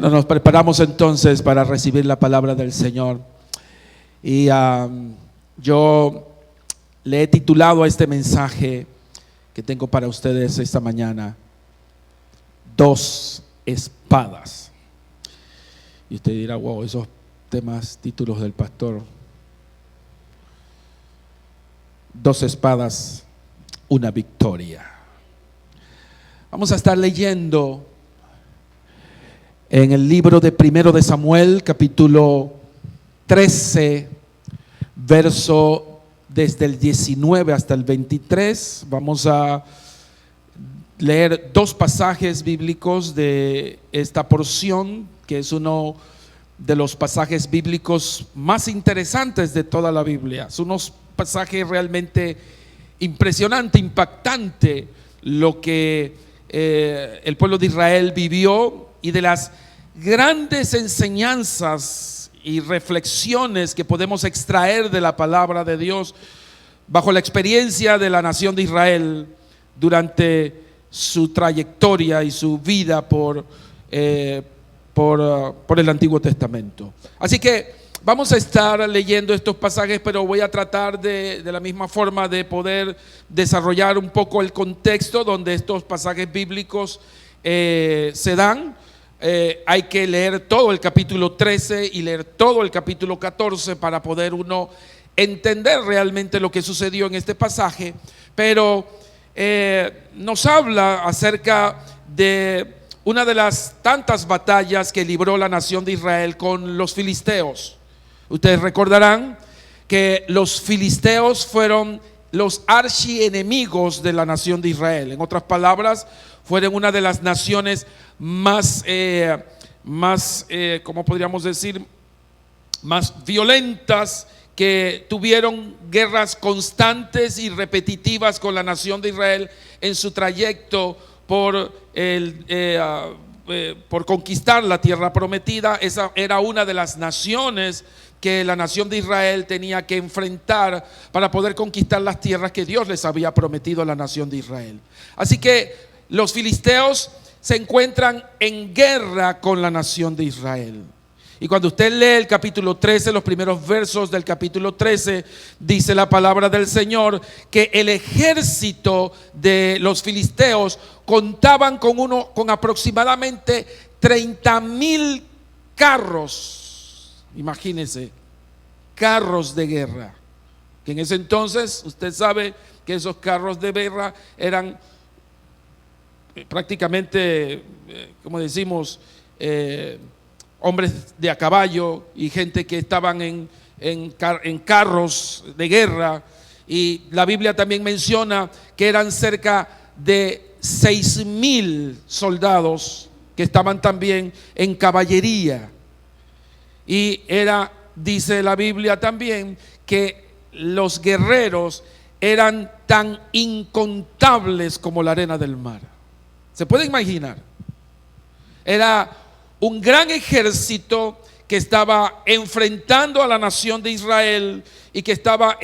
Bueno, nos preparamos entonces para recibir la palabra del Señor. Y yo le he titulado a este mensaje que tengo para ustedes esta mañana: Dos espadas. Y usted dirá: wow, esos títulos del pastor. Dos espadas, una victoria. Vamos a estar leyendo en el libro de Primero de Samuel, capítulo 13, verso desde el 19 hasta el 23. Vamos a leer dos pasajes bíblicos de esta porción, que es uno de los pasajes bíblicos más interesantes de toda la Biblia. Es unos pasajes realmente impresionante, impactante, lo que el pueblo de Israel vivió, y de las grandes enseñanzas y reflexiones que podemos extraer de la palabra de Dios bajo la experiencia de la nación de Israel durante su trayectoria y su vida por el Antiguo Testamento. Así que vamos a estar leyendo estos pasajes, pero voy a tratar de la misma forma de poder desarrollar un poco el contexto donde estos pasajes bíblicos se dan. Hay que leer todo el capítulo 13 y leer todo el capítulo 14 para poder uno entender realmente lo que sucedió en este pasaje. Pero nos habla acerca de una de las tantas batallas que libró la nación de Israel con los filisteos. Ustedes recordarán que los filisteos fueron los archienemigos de la nación de Israel. En otras palabras, fueron una de las naciones más ¿cómo podríamos decir?, más violentas, que tuvieron guerras constantes y repetitivas con la nación de Israel en su trayecto por conquistar la tierra prometida. Esa era una de las naciones que la nación de Israel tenía que enfrentar para poder conquistar las tierras que Dios les había prometido a la nación de Israel. Así que los filisteos se encuentran en guerra con la nación de Israel. Y cuando usted lee el capítulo 13, los primeros versos del capítulo 13, dice la palabra del Señor que el ejército de los filisteos contaban con aproximadamente 30,000 carros. Imagínense, carros de guerra. Que en ese entonces, usted sabe que esos carros de guerra eran prácticamente, como decimos, hombres de a caballo y gente que estaban en carros de guerra. Y la Biblia también menciona que eran cerca de 6,000 soldados que estaban también en caballería. Y dice la Biblia también, que los guerreros eran tan incontables como la arena del mar. ¿Se puede imaginar? Era un gran ejército que estaba enfrentando a la nación de Israel y que estaba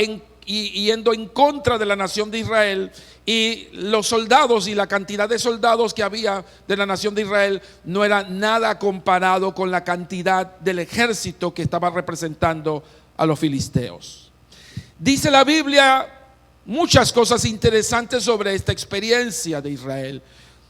yendo en contra de la nación de Israel. Y los soldados y la cantidad de soldados que había de la nación de Israel no era nada comparado con la cantidad del ejército que estaba representando a los filisteos. Dice la Biblia muchas cosas interesantes sobre esta experiencia de Israel.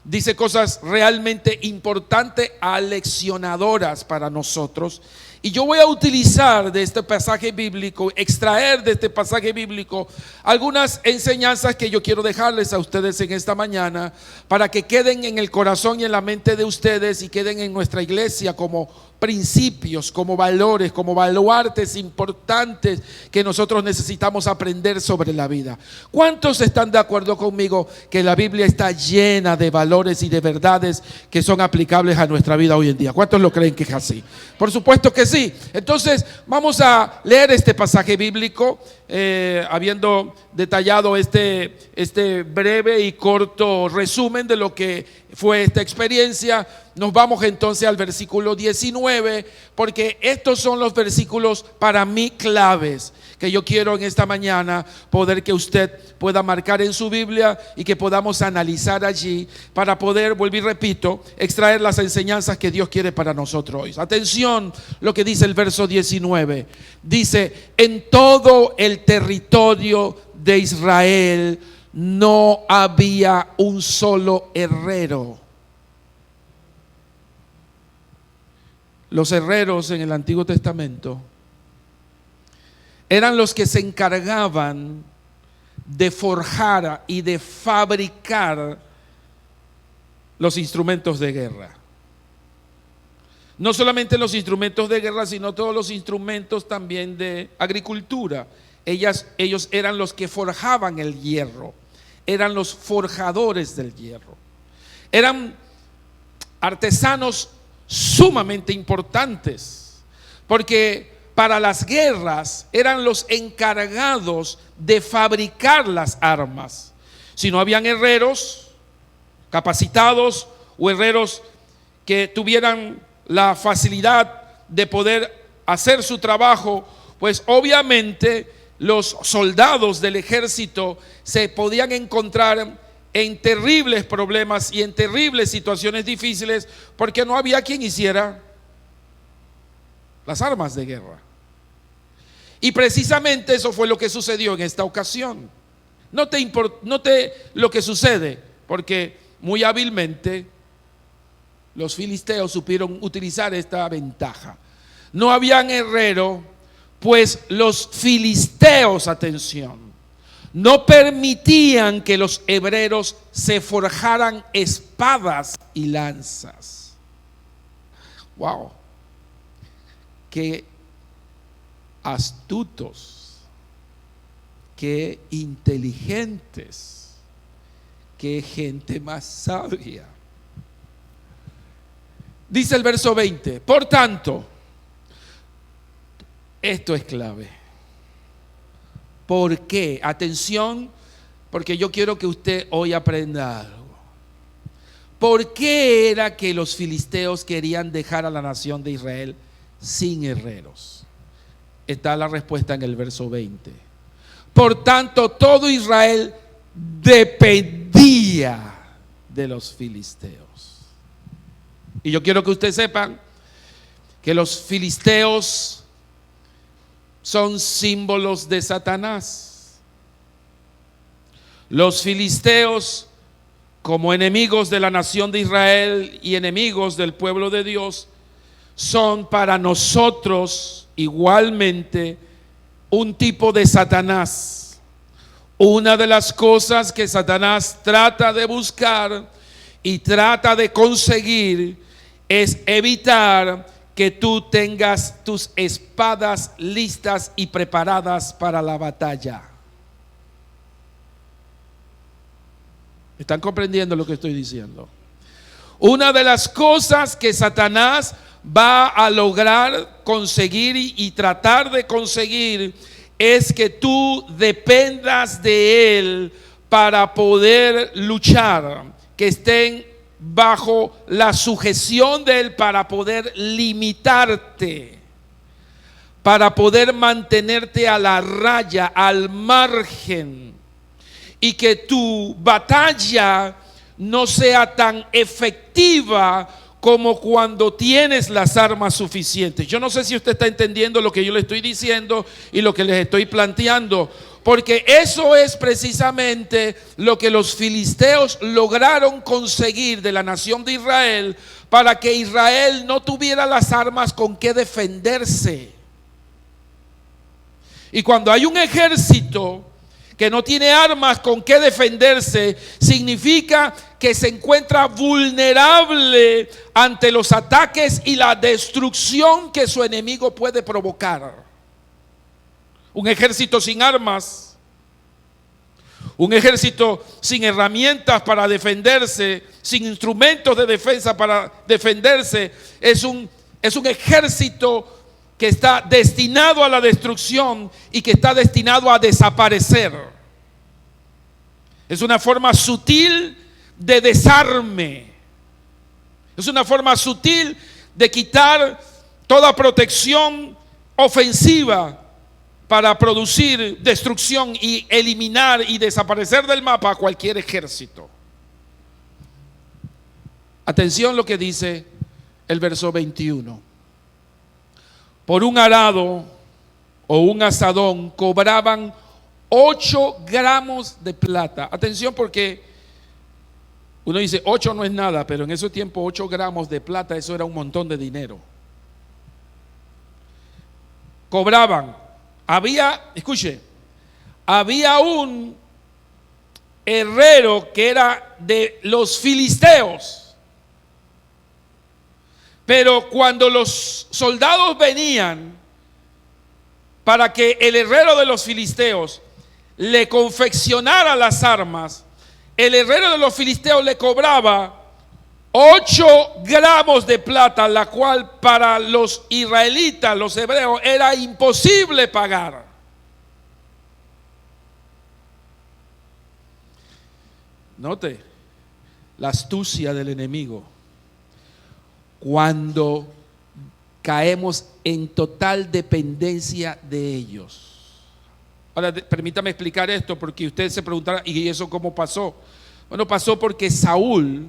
Dice cosas realmente importantes, aleccionadoras para nosotros. Y yo voy a utilizar de este pasaje bíblico, extraer de este pasaje bíblico algunas enseñanzas que yo quiero dejarles a ustedes en esta mañana, para que queden en el corazón y en la mente de ustedes y queden en nuestra iglesia como principios, como valores, como baluartes importantes que nosotros necesitamos aprender sobre la vida. ¿Cuántos están de acuerdo conmigo que la Biblia está llena de valores y de verdades que son aplicables a nuestra vida hoy en día? ¿Cuántos lo creen que es así? Por supuesto que sí. Entonces vamos a leer este pasaje bíblico, habiendo detallado este breve y corto resumen de lo que fue esta experiencia. Nos vamos entonces al versículo 19, porque estos son los versículos para mí claves que yo quiero en esta mañana poder que usted pueda marcar en su Biblia y que podamos analizar allí para poder, vuelvo y repito, extraer las enseñanzas que Dios quiere para nosotros hoy. Atención lo que dice el verso 19. Dice: en todo el territorio de Israel no había un solo herrero. Los herreros en el Antiguo Testamento eran los que se encargaban de forjar y de fabricar los instrumentos de guerra. No solamente los instrumentos de guerra, sino todos los instrumentos también de agricultura. Ellos eran los que forjaban el hierro, eran los forjadores del hierro. Eran artesanos sumamente importantes, porque para las guerras eran los encargados de fabricar las armas. Si no habían herreros capacitados o herreros que tuvieran la facilidad de poder hacer su trabajo, pues obviamente los soldados del ejército se podían encontrar en terribles problemas y en terribles situaciones difíciles, porque no había quien hiciera las armas de guerra. Y precisamente eso fue lo que sucedió en esta ocasión. Note lo que sucede, porque muy hábilmente los filisteos supieron utilizar esta ventaja. No habían herrero, pues los filisteos, atención, no permitían que los hebreos se forjaran espadas y lanzas. Wow, qué astutos, qué inteligentes, qué gente más sabia. Dice el verso 20: por tanto, esto es clave. ¿Por qué? Atención, porque yo quiero que usted hoy aprenda algo. ¿Por qué era que los filisteos querían dejar a la nación de Israel sin herreros? Está la respuesta en el verso 20. Por tanto, todo Israel dependía de los filisteos. Y yo quiero que ustedes sepan que los filisteos son símbolos de Satanás. Los filisteos, como enemigos de la nación de Israel y enemigos del pueblo de Dios, son para nosotros igualmente un tipo de Satanás. Una de las cosas que Satanás trata de buscar y trata de conseguir es evitar que tú tengas tus espadas listas y preparadas para la batalla. ¿Están comprendiendo lo que estoy diciendo? Una de las cosas que Satanás va a lograr conseguir y tratar de conseguir es que tú dependas de él para poder luchar, que estén bajo la sujeción de él para poder limitarte, para poder mantenerte a la raya, al margen, y que tu batalla no sea tan efectiva como cuando tienes las armas suficientes. Yo no sé si usted está entendiendo lo que yo le estoy diciendo y lo que les estoy planteando, porque eso es precisamente lo que los filisteos lograron conseguir de la nación de Israel, para que Israel no tuviera las armas con que defenderse. Y cuando hay un ejército que no tiene armas con que defenderse, significa que se encuentra vulnerable ante los ataques y la destrucción que su enemigo puede provocar. Un ejército sin armas, un ejército sin herramientas para defenderse, sin instrumentos de defensa para defenderse, es un ejército que está destinado a la destrucción y que está destinado a desaparecer. Es una forma sutil de desarme. Es una forma sutil de quitar toda protección ofensiva para producir destrucción y eliminar y desaparecer del mapa a cualquier ejército. Atención lo que dice el verso 21. Por un arado o un asadón cobraban 8 gramos de plata. Atención, porque uno dice 8 no es nada, pero en ese tiempo 8 gramos de plata, eso era un montón de dinero. Cobraban. Había un herrero que era de los filisteos. Pero cuando los soldados venían para que el herrero de los filisteos le confeccionara las armas, el herrero de los filisteos le cobraba 8 gramos de plata, la cual para los israelitas, los hebreos, era imposible pagar. Note la astucia del enemigo. Cuando caemos en total dependencia de ellos. Ahora, permítame explicar esto, porque ustedes se preguntarán, ¿y eso cómo pasó? Bueno, pasó porque Saúl,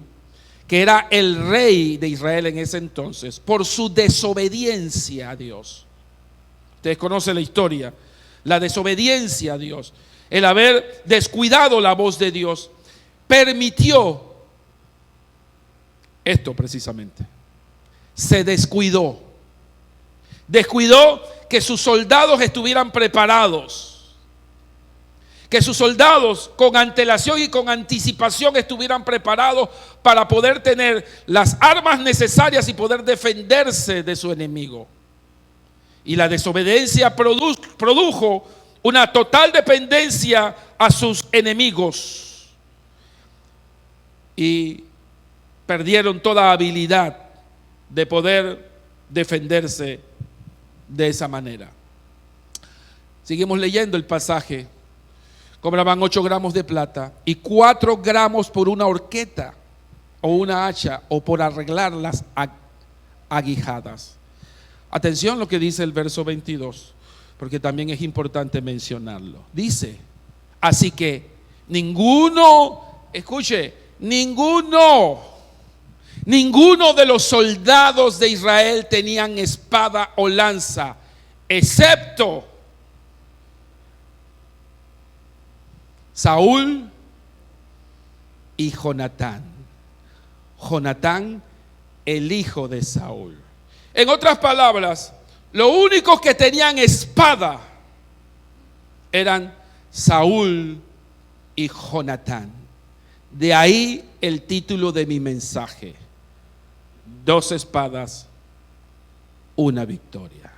que era el rey de Israel en ese entonces, por su desobediencia a Dios. Ustedes conocen la historia, la desobediencia a Dios, el haber descuidado la voz de Dios, permitió esto precisamente. Se descuidó que sus soldados estuvieran preparados, que sus soldados con antelación y con anticipación estuvieran preparados para poder tener las armas necesarias y poder defenderse de su enemigo. Y la desobediencia produjo una total dependencia a sus enemigos y perdieron toda habilidad de poder defenderse de esa manera. Seguimos leyendo el pasaje. Cobraban 8 gramos de plata y 4 gramos por una horqueta o una hacha o por arreglar las aguijadas. Atención lo que dice el verso 22, porque también es importante mencionarlo. Dice, así que ninguno de los soldados de Israel tenían espada o lanza, excepto Saúl y Jonatán. Jonatán, el hijo de Saúl. En otras palabras, los únicos que tenían espada eran Saúl y Jonatán. De ahí el título de mi mensaje: 2 espadas, una victoria.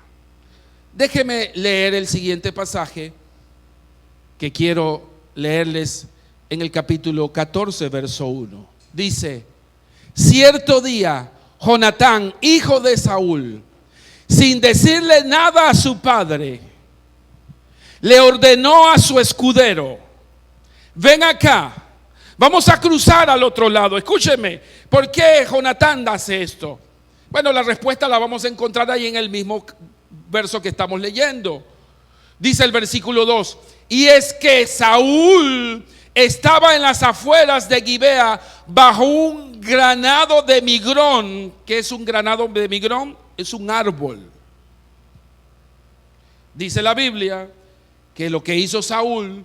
Déjeme leer el siguiente pasaje que quiero leerles en el capítulo 14, verso 1. Dice: cierto día, Jonatán, hijo de Saúl, sin decirle nada a su padre, le ordenó a su escudero: ven acá, vamos a cruzar al otro lado. Escúcheme, ¿por qué Jonatán hace esto? Bueno, la respuesta la vamos a encontrar ahí en el mismo verso que estamos leyendo. Dice el versículo 2: y es que Saúl estaba en las afueras de Gibea bajo un granado de migrón. ¿Qué es un granado de migrón? Es un árbol. Dice la Biblia que lo que hizo Saúl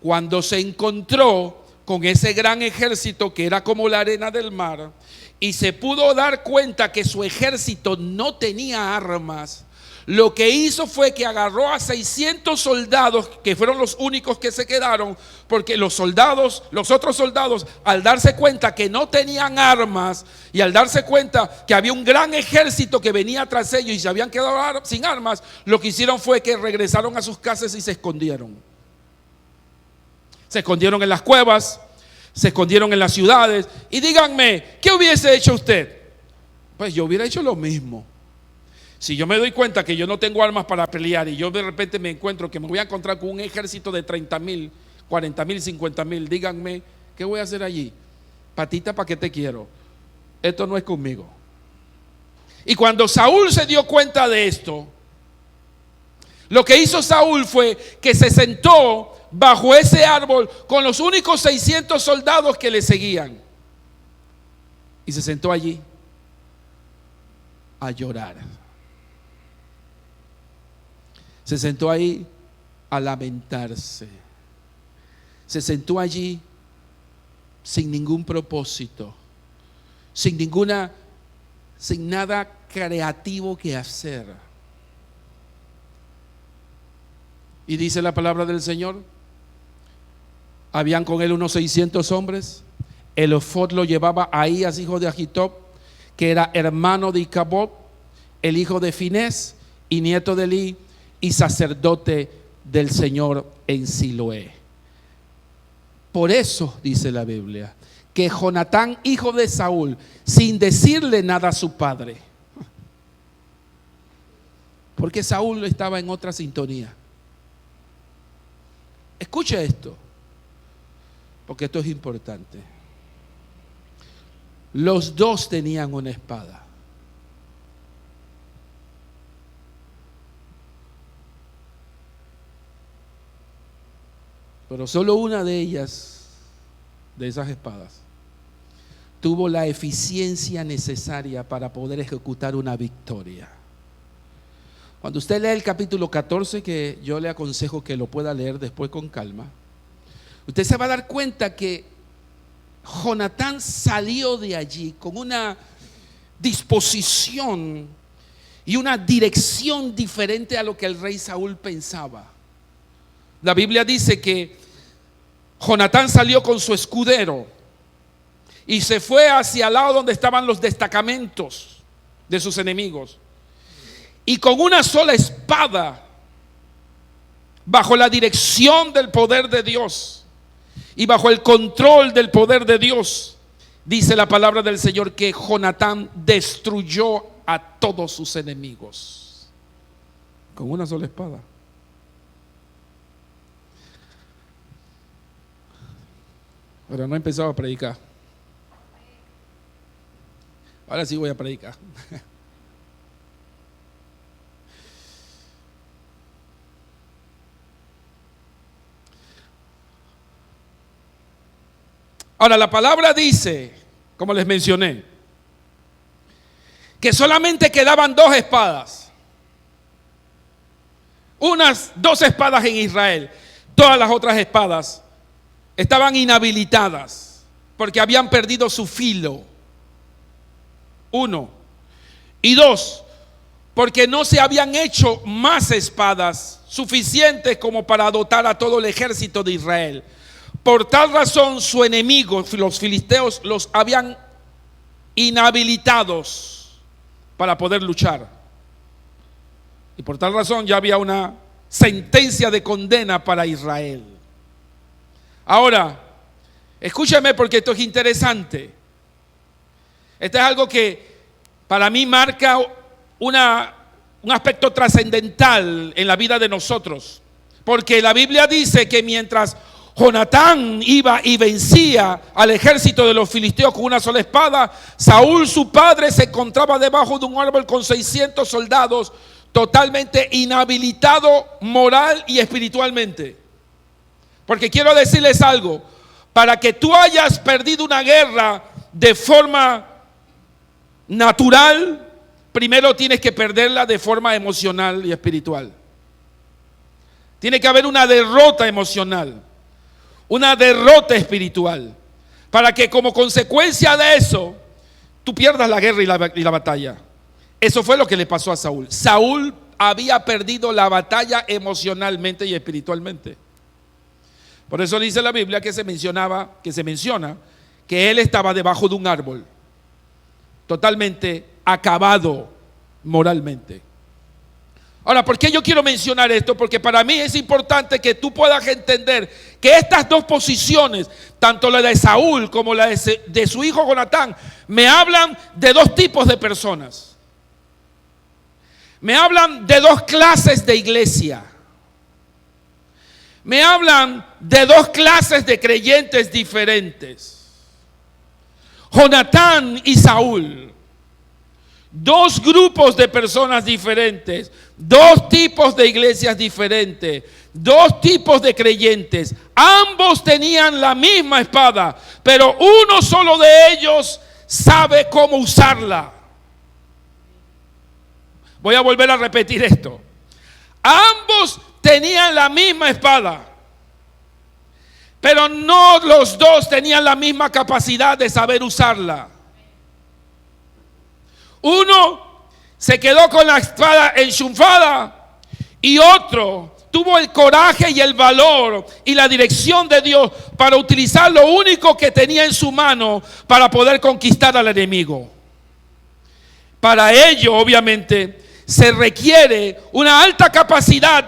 cuando se encontró con ese gran ejército que era como la arena del mar y se pudo dar cuenta que su ejército no tenía armas, lo que hizo fue que agarró a 600 soldados, que fueron los únicos que se quedaron, porque los otros soldados, al darse cuenta que no tenían armas y al darse cuenta que había un gran ejército que venía tras ellos y se habían quedado sin armas, lo que hicieron fue que regresaron a sus casas y se escondieron. Se escondieron en las cuevas, se escondieron en las ciudades. Y díganme, ¿qué hubiese hecho usted? Pues yo hubiera hecho lo mismo. Si yo me doy cuenta que yo no tengo armas para pelear y yo de repente me encuentro que me voy a encontrar con un ejército de 30,000, 40,000, 50,000, díganme, ¿qué voy a hacer allí? Patita, ¿para qué te quiero? esto no es conmigo. Y cuando Saúl se dio cuenta de esto, lo que hizo Saúl fue que se sentó bajo ese árbol con los únicos 600 soldados que le seguían. Y se sentó allí a llorar. Se sentó ahí a lamentarse. Se sentó allí sin ningún propósito, sin nada creativo que hacer. Y dice la palabra del Señor, habían con él unos 600 hombres. El ephod lo llevaba Ahías, hijo de Ahitob, que era hermano de Icabob, el hijo de Finés y nieto de Elí, y sacerdote del Señor en Siloé. Por eso dice la Biblia que Jonatán, hijo de Saúl, sin decirle nada a su padre, porque Saúl estaba en otra sintonía. Escuche esto, porque esto es importante. Los dos tenían una espada. Pero solo una de ellas, de esas espadas, tuvo la eficiencia necesaria para poder ejecutar una victoria. Cuando usted lee el capítulo 14, que yo le aconsejo que lo pueda leer después con calma, usted se va a dar cuenta que Jonatán salió de allí con una disposición y una dirección diferente a lo que el rey Saúl pensaba. La Biblia dice que Jonatán salió con su escudero y se fue hacia el lado donde estaban los destacamentos de sus enemigos. Y con una sola espada, bajo la dirección del poder de Dios y bajo el control del poder de Dios, dice la palabra del Señor que Jonatán destruyó a todos sus enemigos. Con una sola espada. Pero no he empezado a predicar. Ahora sí voy a predicar. Ahora la palabra dice, como les mencioné, que solamente quedaban dos espadas. Unas dos espadas en Israel. Todas las otras espadas estaban inhabilitadas porque habían perdido su filo. Uno. Y dos, porque no se habían hecho más espadas suficientes como para dotar a todo el ejército de Israel. Por tal razón su enemigo, los filisteos, los habían inhabilitados para poder luchar. Y por tal razón ya había una sentencia de condena para Israel. Ahora, escúchame porque esto es interesante. Esto es algo que para mí marca un aspecto trascendental en la vida de nosotros. Porque la Biblia dice que mientras Jonatán iba y vencía al ejército de los filisteos con una sola espada, Saúl, su padre, se encontraba debajo de un árbol con 600 soldados, totalmente inhabilitado moral y espiritualmente. Porque quiero decirles algo, para que tú hayas perdido una guerra de forma natural, primero tienes que perderla de forma emocional y espiritual. Tiene que haber una derrota emocional, una derrota espiritual, para que como consecuencia de eso tú pierdas la guerra y la batalla. Eso fue lo que le pasó a Saúl. Saúl había perdido la batalla emocionalmente y espiritualmente. Por eso dice la Biblia que se menciona que él estaba debajo de un árbol, totalmente acabado moralmente. Ahora, ¿por qué yo quiero mencionar esto? Porque para mí es importante que tú puedas entender que estas dos posiciones, tanto la de Saúl como la de su hijo Jonatán, me hablan de dos tipos de personas. Me hablan de dos clases de iglesia. Me hablan de dos clases de creyentes diferentes. Jonatán y Saúl. Dos grupos de personas diferentes, dos tipos de iglesias diferentes, dos tipos de creyentes. Ambos tenían la misma espada, pero uno solo de ellos sabe cómo usarla. Voy a volver a repetir esto. Ambos tenían la misma espada, pero no los dos tenían la misma capacidad de saber usarla. Uno se quedó con la espada enchufada y otro tuvo el coraje y el valor y la dirección de Dios para utilizar lo único que tenía en su mano para poder conquistar al enemigo. Para ello, obviamente, se requiere una alta capacidad,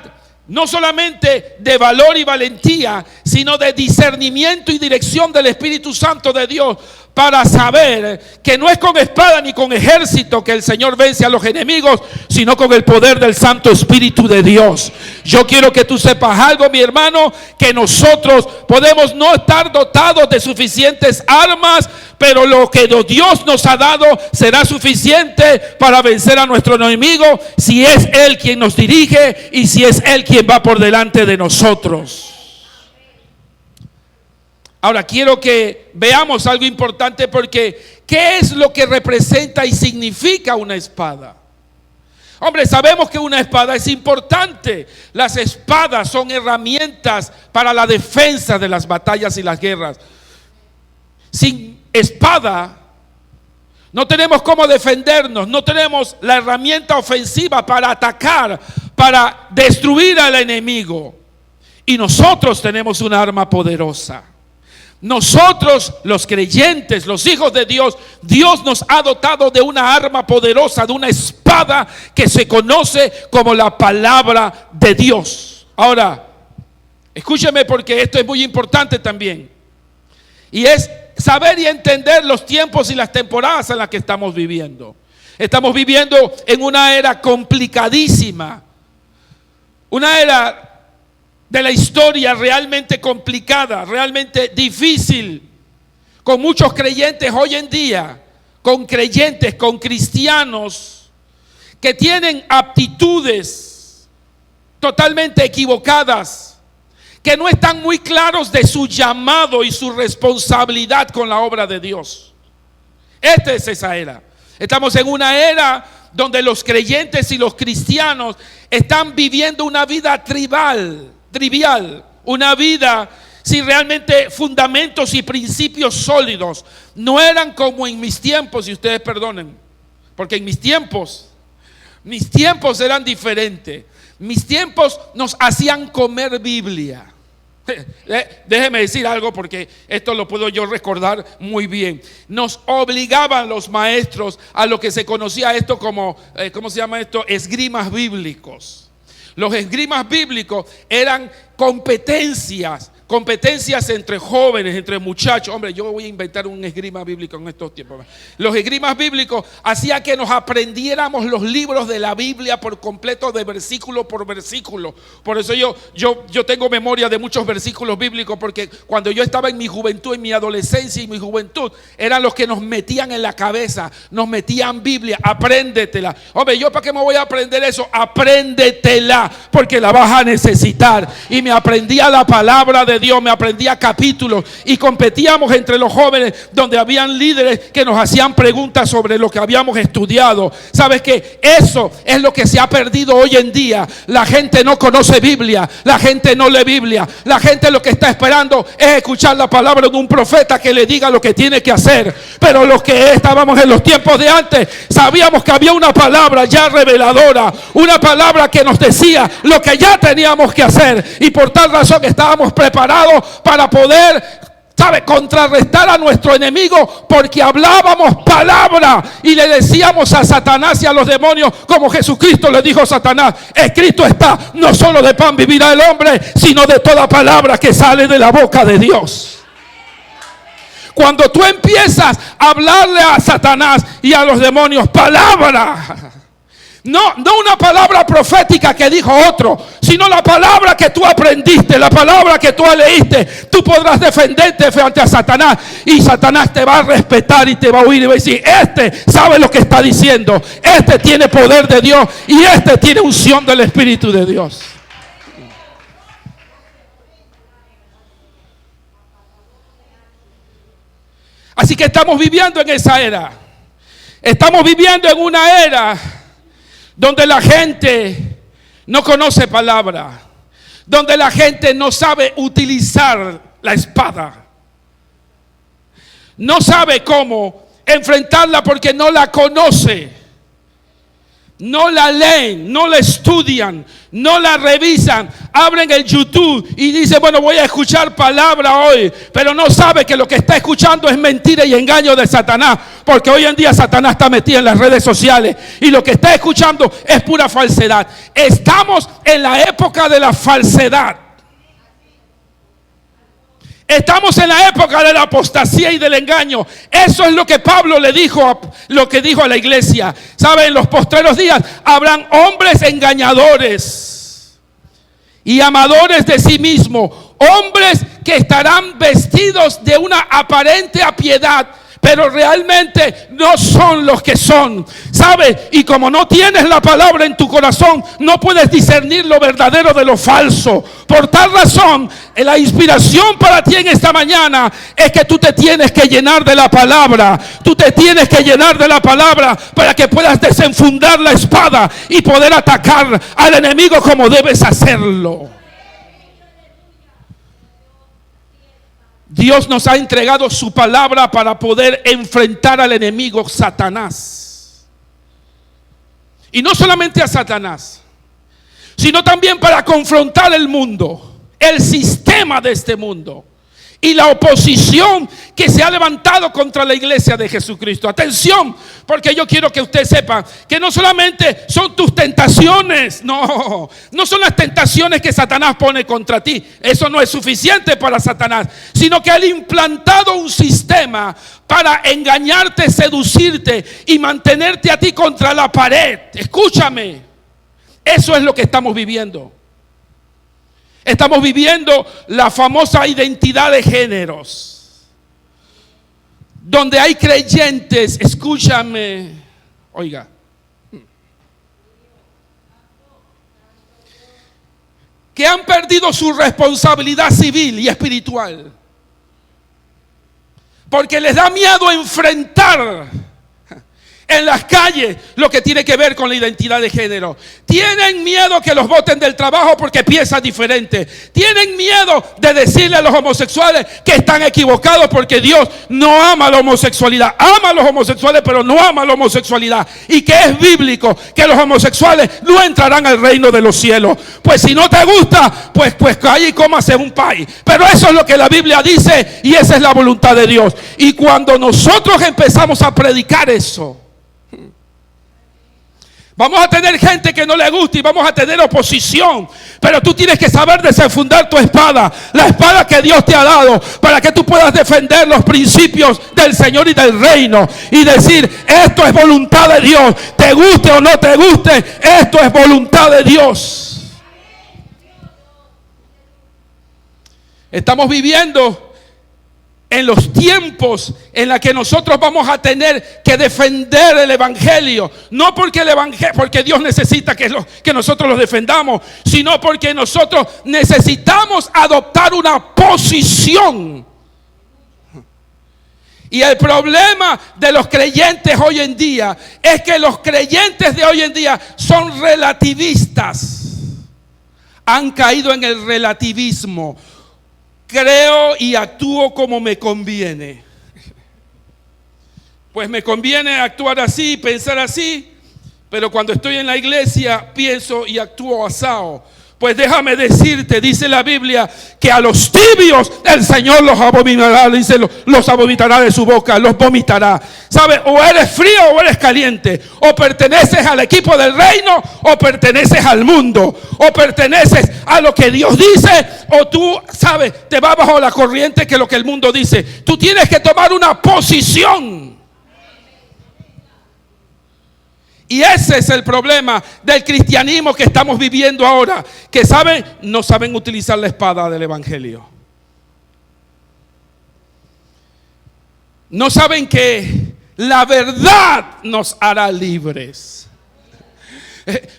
no solamente de valor y valentía, sino de discernimiento y dirección del Espíritu Santo de Dios, para saber que no es con espada ni con ejército que el Señor vence a los enemigos, sino con el poder del Santo Espíritu de Dios. Yo quiero que tú sepas algo, mi hermano, que nosotros podemos no estar dotados de suficientes armas, pero lo que Dios nos ha dado será suficiente para vencer a nuestro enemigo, si es Él quien nos dirige y si es Él quien va por delante de nosotros. Ahora quiero que veamos algo importante, porque ¿qué es lo que representa y significa una espada? Hombre, sabemos que una espada es importante. Las espadas son herramientas para la defensa de las batallas y las guerras. Sin espada no tenemos cómo defendernos, no tenemos la herramienta ofensiva para atacar, para destruir al enemigo. Y nosotros tenemos una arma poderosa. Nosotros, los creyentes, los hijos de Dios, Dios nos ha dotado de una arma poderosa, de una espada que se conoce como la palabra de Dios. Ahora, escúcheme, porque esto es muy importante también. Y es saber y entender los tiempos y las temporadas en las que estamos viviendo. Estamos viviendo en una era complicadísima, una era de la historia realmente complicada, realmente difícil, con muchos creyentes hoy en día, con creyentes, con cristianos que tienen aptitudes totalmente equivocadas, que no están muy claros de su llamado y su responsabilidad con la obra de Dios. Esta es esa era. Estamos en una era donde los creyentes y los cristianos están viviendo una vida trivial, una vida sin realmente fundamentos y principios sólidos. No eran como en mis tiempos, y ustedes perdonen, porque en mis tiempos eran diferentes. Mis tiempos nos hacían comer Biblia. Déjeme decir algo, porque esto lo puedo yo recordar muy bien. Nos obligaban los maestros a lo que se conocía esto como, ¿cómo se llama esto? Esgrimas bíblicos. Los esgrimas bíblicos eran competencias entre jóvenes, entre muchachos. Hombre, yo voy a inventar un esgrima bíblico en estos tiempos. Los esgrimas bíblicos hacían que nos aprendiéramos los libros de la Biblia por completo, de versículo por versículo. Por eso yo tengo memoria de muchos versículos bíblicos, porque cuando yo estaba en mi juventud, en mi adolescencia y mi juventud, eran los que nos metían en la cabeza, nos metían Biblia. Apréndetela. Hombre, ¿yo para qué me voy a aprender eso? Apréndetela, porque la vas a necesitar. Y me aprendía la palabra de Dios, me aprendía capítulos, y competíamos entre los jóvenes, donde habían líderes que nos hacían preguntas sobre lo que habíamos estudiado. ¿Sabes qué? Eso es lo que se ha perdido hoy en día. La gente no conoce Biblia, la gente no lee Biblia, la gente lo que está esperando es escuchar la palabra de un profeta que le diga lo que tiene que hacer. Pero los que estábamos en los tiempos de antes, sabíamos que había una palabra ya reveladora, una palabra que nos decía lo que ya teníamos que hacer, y por tal razón estábamos preparados para poder, contrarrestar a nuestro enemigo, porque hablábamos palabra y le decíamos a Satanás y a los demonios, como Jesucristo le dijo a Satanás: escrito está, no solo de pan vivirá el hombre, sino de toda palabra que sale de la boca de Dios. Cuando tú empiezas a hablarle a Satanás y a los demonios palabra, No una palabra profética que dijo otro, sino la palabra que tú aprendiste, la palabra que tú leíste. Tú podrás defenderte frente a Satanás y Satanás te va a respetar y te va a oír y va a decir: este sabe lo que está diciendo, este tiene poder de Dios y este tiene unción del Espíritu de Dios. Así que estamos viviendo en esa era. Estamos viviendo en una era donde la gente no conoce palabra, donde la gente no sabe utilizar la espada, no sabe cómo enfrentarla porque no la conoce, no la leen, no la estudian, no la revisan, abren el YouTube y dicen: bueno, voy a escuchar palabra hoy, pero no sabe que lo que está escuchando es mentira y engaño de Satanás, porque hoy en día Satanás está metido en las redes sociales y lo que está escuchando es pura falsedad. Estamos en la época de la falsedad. Estamos en la época de la apostasía y del engaño. Eso es lo que Pablo le dijo, lo que dijo a la iglesia. ¿Saben? En los postreros días habrán hombres engañadores y amadores de sí mismos. Hombres que estarán vestidos de una aparente piedad, pero realmente no son los que son. ¿Sabes? Y como no tienes la palabra en tu corazón, no puedes discernir lo verdadero de lo falso. Por tal razón, la inspiración para ti en esta mañana es que tú te tienes que llenar de la palabra. Tú te tienes que llenar de la palabra para que puedas desenfundar la espada y poder atacar al enemigo como debes hacerlo. Dios nos ha entregado su palabra para poder enfrentar al enemigo Satanás. Y no solamente a Satanás, sino también para confrontar el mundo, el sistema de este mundo y la oposición que se ha levantado contra la iglesia de Jesucristo. Atención, porque yo quiero que usted sepa que no solamente son tus tentaciones, no son las tentaciones que Satanás pone contra ti. Eso no es suficiente para Satanás, sino que él ha implantado un sistema para engañarte, seducirte y mantenerte a ti contra la pared. Escúchame, eso es lo que estamos viviendo. Estamos viviendo la famosa identidad de géneros, donde hay creyentes, escúchame, oiga, que han perdido su responsabilidad civil y espiritual, porque les da miedo enfrentar en las calles lo que tiene que ver con la identidad de género. Tienen miedo que los boten del trabajo porque piensan diferente. Tienen miedo de decirle a los homosexuales que están equivocados porque Dios no ama la homosexualidad. Ama a los homosexuales, pero no ama la homosexualidad. Y que es bíblico que los homosexuales no entrarán al reino de los cielos. Pues si no te gusta, pues calla y cómase un pay. Pero eso es lo que la Biblia dice y esa es la voluntad de Dios. Y cuando nosotros empezamos a predicar eso, vamos a tener gente que no le gusta y vamos a tener oposición. Pero tú tienes que saber desenfundar tu espada, la espada que Dios te ha dado, para que tú puedas defender los principios del Señor y del reino. Y decir: esto es voluntad de Dios. Te guste o no te guste, esto es voluntad de Dios. Estamos viviendo en los tiempos en los que nosotros vamos a tener que defender el evangelio, no porque porque Dios necesita que nosotros lo defendamos, sino porque nosotros necesitamos adoptar una posición. Y el problema de los creyentes hoy en día es que los creyentes de hoy en día son relativistas. Han caído en el relativismo. Creo y actúo como me conviene. Pues me conviene actuar así, pensar así, pero cuando estoy en la iglesia pienso y actúo asao. Pues déjame decirte, dice la Biblia, que a los tibios el Señor los abominará, dice, los vomitará de su boca, los vomitará. ¿Sabes? O eres frío o eres caliente. O perteneces al equipo del reino o perteneces al mundo. O perteneces a lo que Dios dice o tú, ¿sabes? Te vas bajo la corriente que lo que el mundo dice. Tú tienes que tomar una posición. Y ese es el problema del cristianismo que estamos viviendo ahora, que no saben utilizar la espada del evangelio. No saben que la verdad nos hará libres.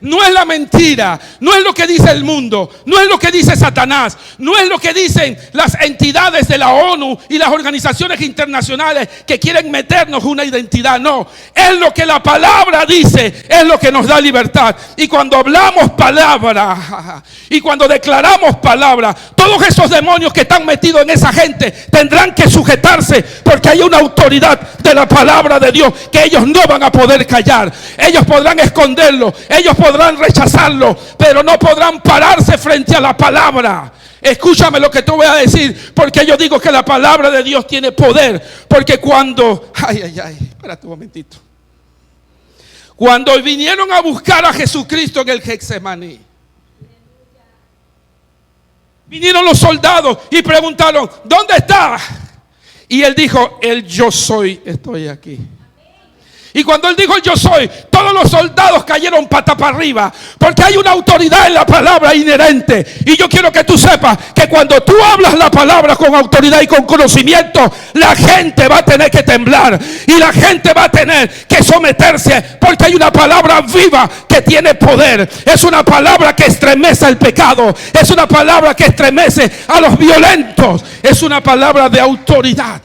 No es la mentira, no es lo que dice el mundo, no es lo que dice Satanás, no es lo que dicen las entidades de la ONU y las organizaciones internacionales que quieren meternos una identidad. No, es lo que la palabra dice, es lo que nos da libertad. Y cuando hablamos palabra y cuando declaramos palabra, todos esos demonios que están metidos en esa gente tendrán que sujetarse, porque hay una autoridad de la palabra de Dios que ellos no van a poder callar. Ellos podrán esconderlo, ellos podrán rechazarlo, pero no podrán pararse frente a la palabra. Escúchame lo que te voy a decir, porque yo digo que la palabra de Dios tiene poder. Porque cuando, espérate un momentito. Cuando vinieron a buscar a Jesucristo en el Getsemaní, vinieron los soldados y preguntaron: ¿dónde está? Y él dijo: el yo soy, estoy aquí. Y cuando él dijo yo soy, todos los soldados cayeron pata para arriba, porque hay una autoridad en la palabra inherente. Y yo quiero que tú sepas que cuando tú hablas la palabra con autoridad y con conocimiento, la gente va a tener que temblar y la gente va a tener que someterse, porque hay una palabra viva que tiene poder. Es una palabra que estremece el pecado, es una palabra que estremece a los violentos, es una palabra de autoridad.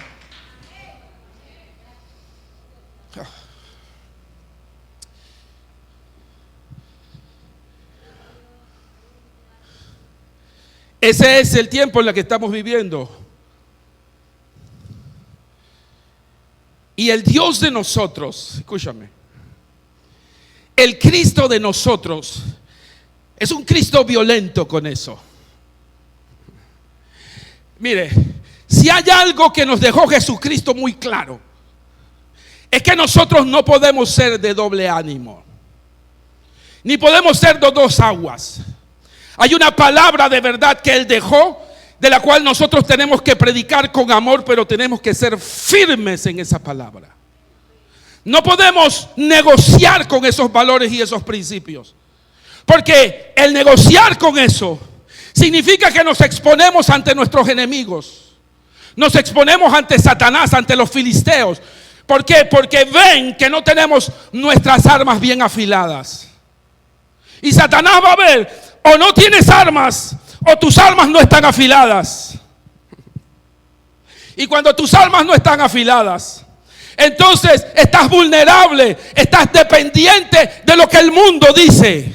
Ese es el tiempo en el que estamos viviendo. Y el Dios de nosotros, escúchame, el Cristo de nosotros es un Cristo violento con eso. Mire, si hay algo que nos dejó Jesucristo muy claro, es que nosotros no podemos ser de doble ánimo, ni podemos ser de dos aguas. Hay una palabra de verdad que Él dejó, de la cual nosotros tenemos que predicar con amor, pero tenemos que ser firmes en esa palabra. No podemos negociar con esos valores y esos principios, porque el negociar con eso significa que nos exponemos ante nuestros enemigos, nos exponemos ante Satanás, ante los filisteos. ¿Por qué? Porque ven que no tenemos nuestras armas bien afiladas. Y Satanás va a ver: o no tienes armas, o tus armas no están afiladas. Y cuando tus armas no están afiladas, entonces estás vulnerable, estás dependiente de lo que el mundo dice.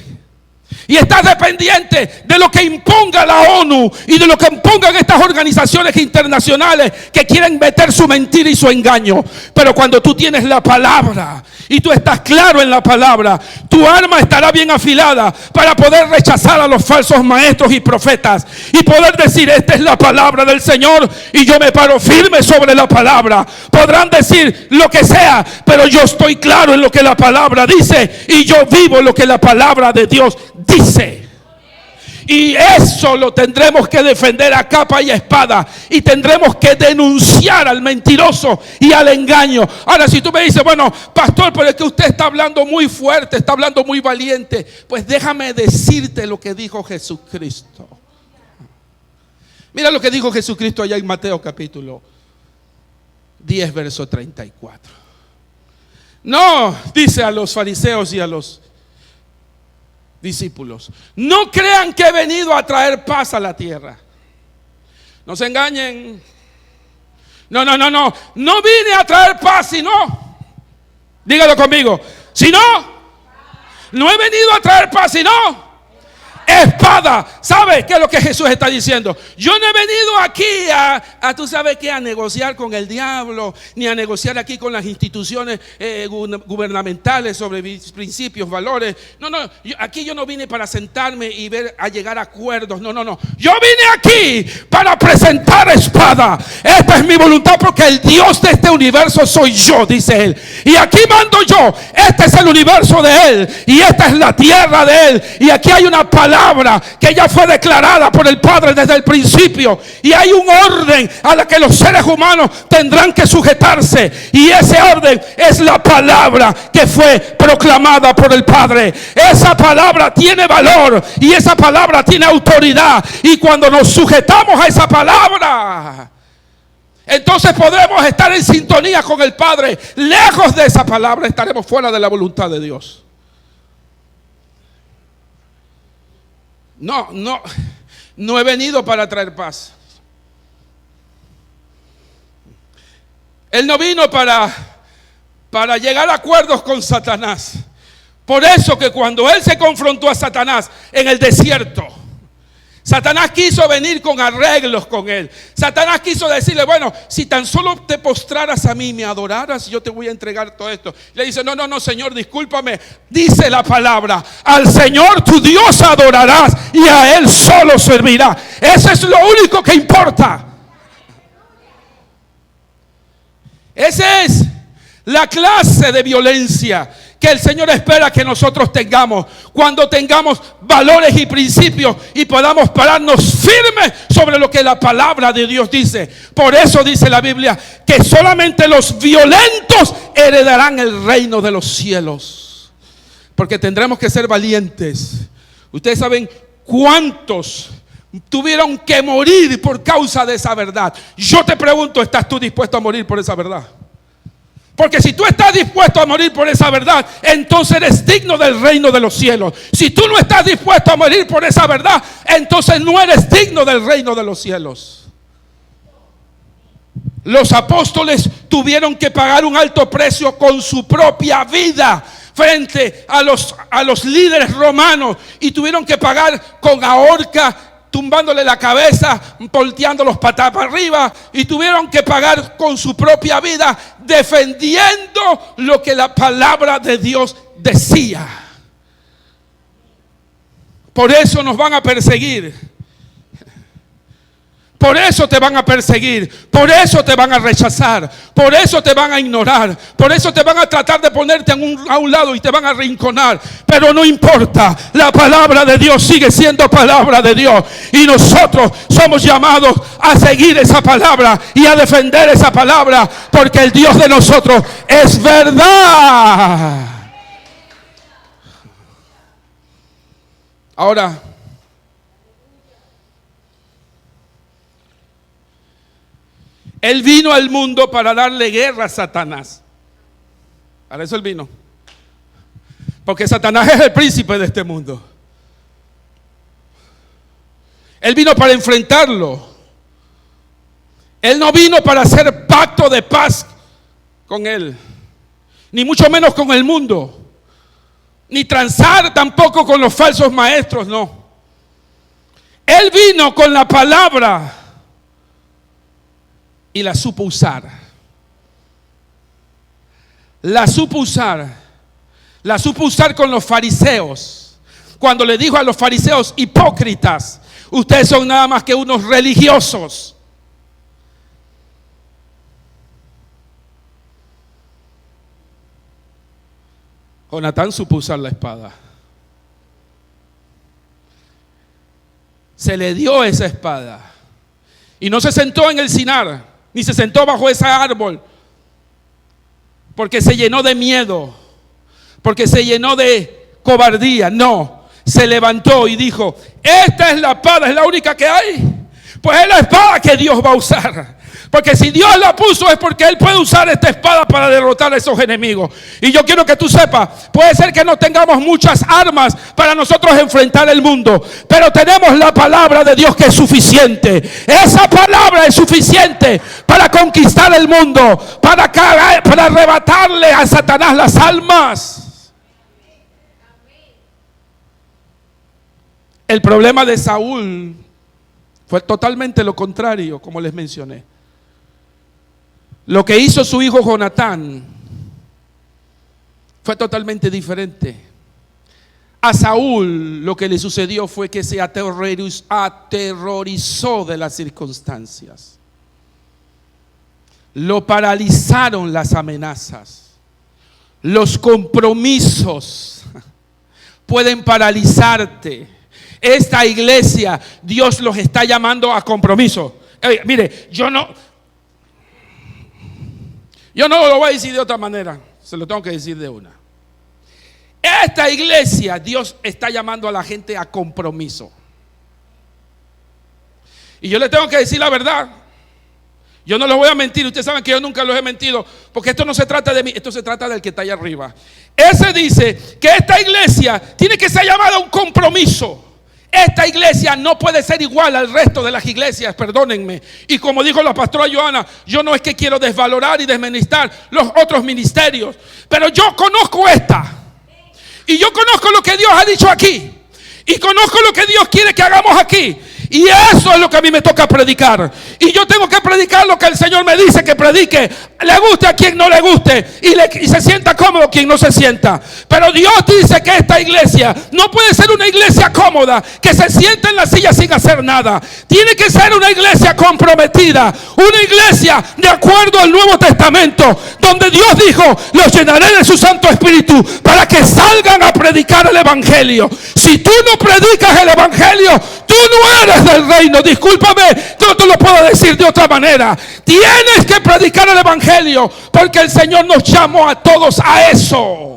Y estás dependiente de lo que imponga la ONU y de lo que impongan estas organizaciones internacionales que quieren meter su mentira y su engaño. Pero cuando tú tienes la palabra y tú estás claro en la palabra, tu arma estará bien afilada para poder rechazar a los falsos maestros y profetas y poder decir: esta es la palabra del Señor y yo me paro firme sobre la palabra. Podrán decir lo que sea, pero yo estoy claro en lo que la palabra dice y yo vivo lo que la palabra de Dios dice. Y eso lo tendremos que defender a capa y a espada, y tendremos que denunciar al mentiroso y al engaño. Ahora, si tú me dices: bueno, pastor, pero es que usted está hablando muy fuerte, está hablando muy valiente, pues déjame decirte lo que dijo Jesucristo. Mira lo que dijo Jesucristo allá en Mateo capítulo 10 verso 34. No, dice a los fariseos y a los discípulos: no crean que he venido a traer paz a la tierra. No se engañen. No vine a traer paz, sino, dígalo conmigo, no he venido a traer paz, sino espada. ¿Sabe qué es lo que Jesús está diciendo? Yo no he venido aquí a tú sabes qué, a negociar con el diablo, ni a negociar aquí con las instituciones gubernamentales sobre principios, valores. Aquí yo no vine para sentarme y a llegar a acuerdos. No. Yo vine aquí para presentar espada. Esta es mi voluntad, porque el Dios de este universo soy yo, dice Él. Y aquí mando yo. Este es el universo de Él y esta es la tierra de Él. Y aquí hay una palabra palabra que ya fue declarada por el Padre desde el principio. Y hay un orden a la que los seres humanos tendrán que sujetarse. Y ese orden es la palabra que fue proclamada por el Padre. Esa palabra tiene valor y esa palabra tiene autoridad. Y cuando nos sujetamos a esa palabra, entonces podremos estar en sintonía con el Padre. Lejos de esa palabra estaremos fuera de la voluntad de Dios. No he venido para traer paz. Él no vino para llegar a acuerdos con Satanás. Por eso que cuando él se confrontó a Satanás en el desierto, Satanás quiso venir con arreglos con él. Satanás quiso decirle, bueno, si tan solo te postraras a mí y me adoraras, yo te voy a entregar todo esto. Le dice, no, Señor, discúlpame. Dice la palabra, al Señor tu Dios adorarás y a Él solo servirá. Eso es lo único que importa. Esa es la clase de violencia que el Señor espera que nosotros tengamos cuando tengamos valores y principios y podamos pararnos firmes sobre lo que la palabra de Dios dice. Por eso dice la Biblia que solamente los violentos heredarán el reino de los cielos, porque tendremos que ser valientes. Ustedes saben cuántos tuvieron que morir por causa de esa verdad. Yo te pregunto, ¿estás tú dispuesto a morir por esa verdad? Porque si tú estás dispuesto a morir por esa verdad, entonces eres digno del reino de los cielos. Si tú no estás dispuesto a morir por esa verdad, entonces no eres digno del reino de los cielos. Los apóstoles tuvieron que pagar un alto precio con su propia vida frente a los líderes romanos, y tuvieron que pagar con ahorca, tumbándole la cabeza, volteando los patas para arriba, y tuvieron que pagar con su propia vida defendiendo lo que la palabra de Dios decía. Por eso nos van a perseguir. Por eso te van a perseguir, por eso te van a rechazar, por eso te van a ignorar, por eso te van a tratar de ponerte a un lado y te van a arrinconar. Pero no importa, la palabra de Dios sigue siendo palabra de Dios. Y nosotros somos llamados a seguir esa palabra y a defender esa palabra, porque el Dios de nosotros es verdad. Ahora, Él vino al mundo para darle guerra a Satanás. Para eso Él vino. Porque Satanás es el príncipe de este mundo. Él vino para enfrentarlo. Él no vino para hacer pacto de paz con él, ni mucho menos con el mundo, ni transar tampoco con los falsos maestros, no. Él vino con la palabra y la supo usar. La supo usar. La supo usar con los fariseos. Cuando le dijo a los fariseos, hipócritas, ustedes son nada más que unos religiosos. Jonatán supo usar la espada. Se le dio esa espada. Y no se sentó en el Sinar, ni se sentó bajo ese árbol, porque se llenó de miedo, porque se llenó de cobardía. No, se levantó y dijo, esta es la espada, es la única que hay. Pues es la espada que Dios va a usar. Porque si Dios la puso es porque Él puede usar esta espada para derrotar a esos enemigos. Y yo quiero que tú sepas, puede ser que no tengamos muchas armas para nosotros enfrentar el mundo, pero tenemos la palabra de Dios que es suficiente. Esa palabra es suficiente para conquistar el mundo, para arrebatarle a Satanás las almas. El problema de Saúl fue totalmente lo contrario, como les mencioné. Lo que hizo su hijo Jonatán fue totalmente diferente. A Saúl lo que le sucedió fue que se aterrorizó de las circunstancias. Lo paralizaron las amenazas. Los compromisos pueden paralizarte. Esta iglesia, Dios los está llamando a compromiso. Mire, yo no lo voy a decir de otra manera, se lo tengo que decir de una. Esta iglesia, Dios está llamando a la gente a compromiso. Y yo le tengo que decir la verdad. Yo no les voy a mentir. Ustedes saben que yo nunca los he mentido, porque esto no se trata de mí, esto se trata del que está allá arriba. Ese dice que esta iglesia tiene que ser llamada a un compromiso. Esta iglesia no puede ser igual al resto de las iglesias, perdónenme. Y como dijo la pastora Joana, yo no es que quiero desvalorar y desministrar los otros ministerios, pero yo conozco esta. Y yo conozco lo que Dios ha dicho aquí. Y conozco lo que Dios quiere que hagamos aquí. Y eso es lo que a mí me toca predicar. Y yo tengo que predicar lo que el Señor me dice que predique. Le guste a quien no le guste. Y se sienta cómodo quien no se sienta. Pero Dios dice que esta iglesia no puede ser una iglesia cómoda, que se sienta en la silla sin hacer nada. Tiene que ser una iglesia comprometida. Una iglesia de acuerdo al Nuevo Testamento, donde Dios dijo: los llenaré de su Santo Espíritu para que salgan a predicar el Evangelio. Si tú no predicas el Evangelio, tú no eres del reino. Discúlpame, no te lo puedo decir de otra manera. Tienes que predicar el Evangelio, porque el Señor nos llamó a todos a eso.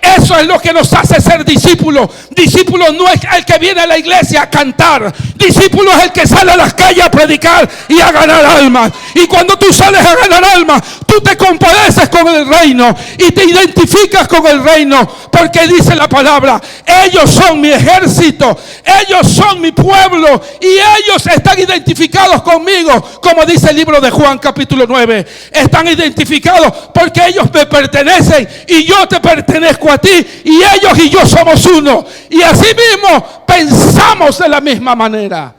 Eso es lo que nos hace ser discípulos. Discípulo no es el que viene a la iglesia a cantar. Discípulo es el que sale a las calles a predicar y a ganar almas. Y cuando tú sales a ganar almas, tú te compadeces con el reino y te identificas con el reino, porque dice la palabra: ellos son mi ejército, ellos son mi pueblo y ellos están identificados conmigo. Como dice el libro de Juan capítulo 9, están identificados porque ellos me pertenecen y yo te pertenezco a ti, y ellos y yo somos uno, y así mismo pensamos de la misma manera.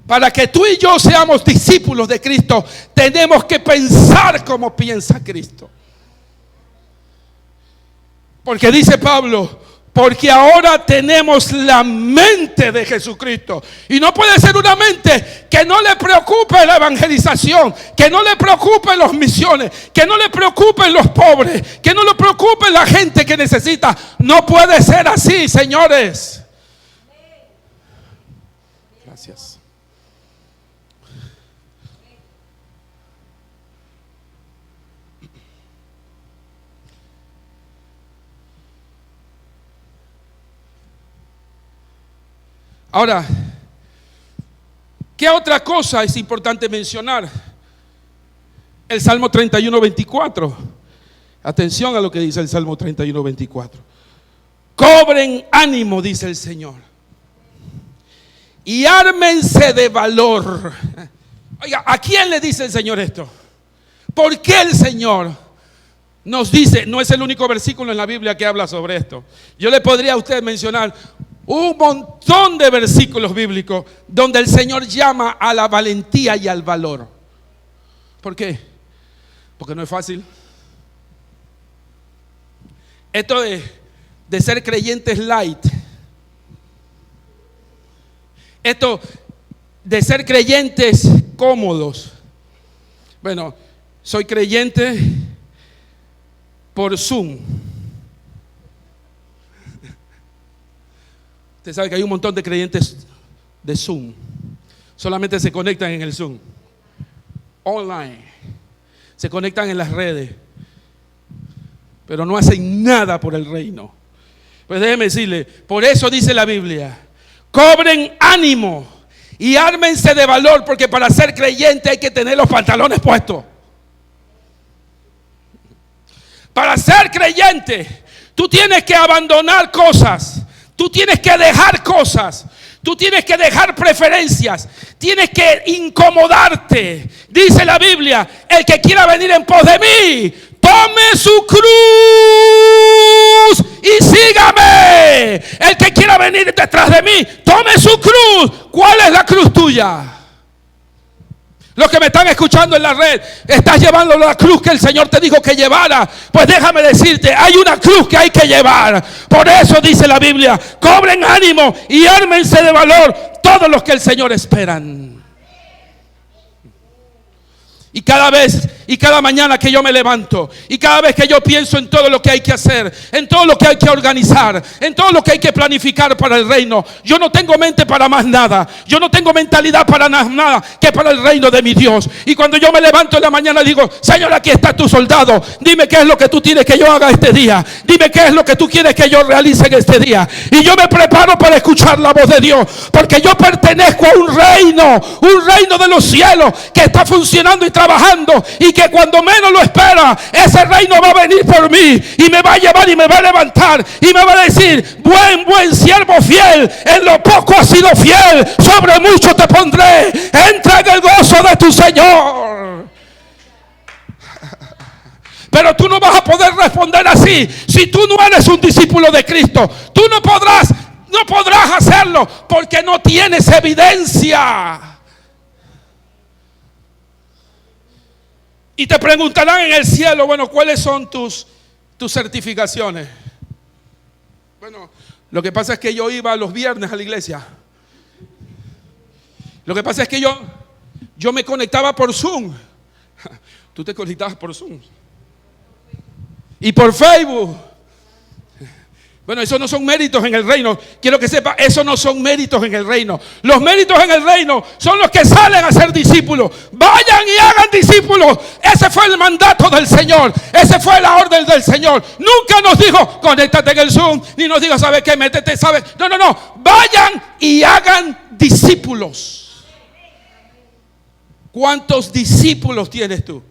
Para que tú y yo seamos discípulos de Cristo, tenemos que pensar como piensa Cristo. Porque dice Pablo: porque ahora tenemos la mente de Jesucristo. Y no puede ser una mente que no le preocupe la evangelización, que no le preocupe las misiones, que no le preocupen los pobres, que no le preocupe la gente que necesita. No puede ser así, señores. Gracias. Ahora, ¿qué otra cosa es importante mencionar? El Salmo 31:24. Atención a lo que dice el Salmo 31:24. Cobren ánimo, dice el Señor, y ármense de valor. Oiga, ¿a quién le dice el Señor esto? ¿Por qué el Señor nos dice? No es el único versículo en la Biblia que habla sobre esto. Yo le podría a usted mencionar un montón de versículos bíblicos donde el Señor llama a la valentía y al valor. ¿Por qué? Porque no es fácil. Esto de ser creyentes light, esto de ser creyentes cómodos. Bueno, soy creyente por Zoom. Usted sabe que hay un montón de creyentes de Zoom. Solamente se conectan en el Zoom. Online. Se conectan en las redes. Pero no hacen nada por el reino. Pues déjeme decirle, por eso dice la Biblia: cobren ánimo y ármense de valor, porque para ser creyente hay que tener los pantalones puestos. Para ser creyente, tú tienes que abandonar cosas. Tú tienes que dejar cosas. Tú tienes que dejar preferencias. Tienes que incomodarte. Dice la Biblia: el que quiera venir en pos de mí, tome su cruz y sígame. El que quiera venir detrás de mí, tome su cruz. ¿Cuál es la cruz tuya? Los que me están escuchando en la red, estás llevando la cruz que el Señor te dijo que llevara. Pues déjame decirte, hay una cruz que hay que llevar. Por eso dice la Biblia: cobren ánimo y ármense de valor todos los que el Señor esperan. Y cada vez y cada mañana que yo me levanto, y cada vez que yo pienso en todo lo que hay que hacer, en todo lo que hay que organizar, en todo lo que hay que planificar para el reino, yo no tengo mente para más nada. Yo no tengo mentalidad para nada que para el reino de mi Dios. Y cuando yo me levanto en la mañana digo: Señor, aquí está tu soldado. Dime qué es lo que tú quieres que yo haga este día. Dime qué es lo que tú quieres que yo realice en este día. Y yo me preparo para escuchar la voz de Dios, porque yo pertenezco a un reino de los cielos que está funcionando y trabajando, y que cuando menos lo espera, ese reino va a venir por mí y me va a llevar y me va a levantar y me va a decir: buen siervo fiel, en lo poco has sido fiel, sobre mucho te pondré, entra en el gozo de tu Señor. Pero tú no vas a poder responder así si tú no eres un discípulo de Cristo. Tú no podrás hacerlo porque no tienes evidencia. Y te preguntarán en el cielo: bueno, ¿cuáles son tus certificaciones? Bueno, lo que pasa es que yo iba los viernes a la iglesia. Lo que pasa es que yo me conectaba por Zoom. Tú te conectabas por Zoom. Y por Facebook. Bueno, esos no son méritos en el reino. Quiero que sepa, esos no son méritos en el reino. Los méritos en el reino son los que salen a ser discípulos. Vayan y hagan discípulos. Ese fue el mandato del Señor. Ese fue la orden del Señor. Nunca nos dijo: conéctate en el Zoom. Ni nos dijo: ¿sabes qué? Métete, ¿sabes? No. Vayan y hagan discípulos. ¿Cuántos discípulos tienes tú?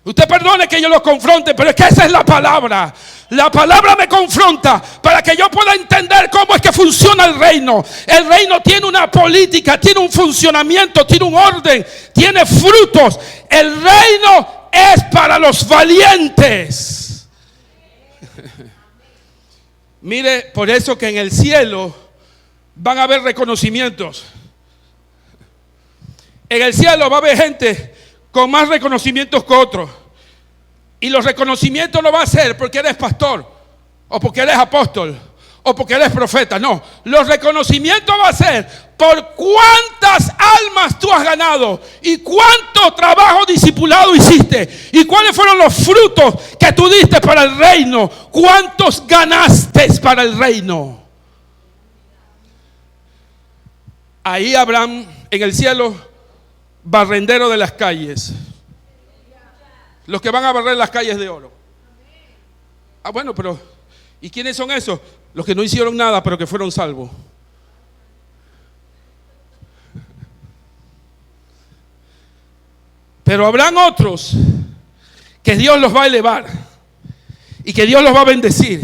Usted perdone que yo lo confronte, pero es que esa es la palabra. La palabra me confronta para que yo pueda entender cómo es que funciona el reino. El reino tiene una política, tiene un funcionamiento, tiene un orden, tiene frutos. El reino es para los valientes. Mire, por eso que en el cielo van a haber reconocimientos. En el cielo va a haber gente con más reconocimientos que otros. Y los reconocimientos no va a ser porque eres pastor, o porque eres apóstol, o porque eres profeta. No, los reconocimientos va a ser por cuántas almas tú has ganado, y cuánto trabajo discipulado hiciste, y cuáles fueron los frutos que tú diste para el reino, cuántos ganaste para el reino. Ahí habrán en el cielo barrendero de las calles, los que van a barrer las calles de oro. Bueno, pero ¿y quiénes son esos? Los que no hicieron nada pero que fueron salvos. Pero habrán otros que Dios los va a elevar, y que Dios los va a bendecir,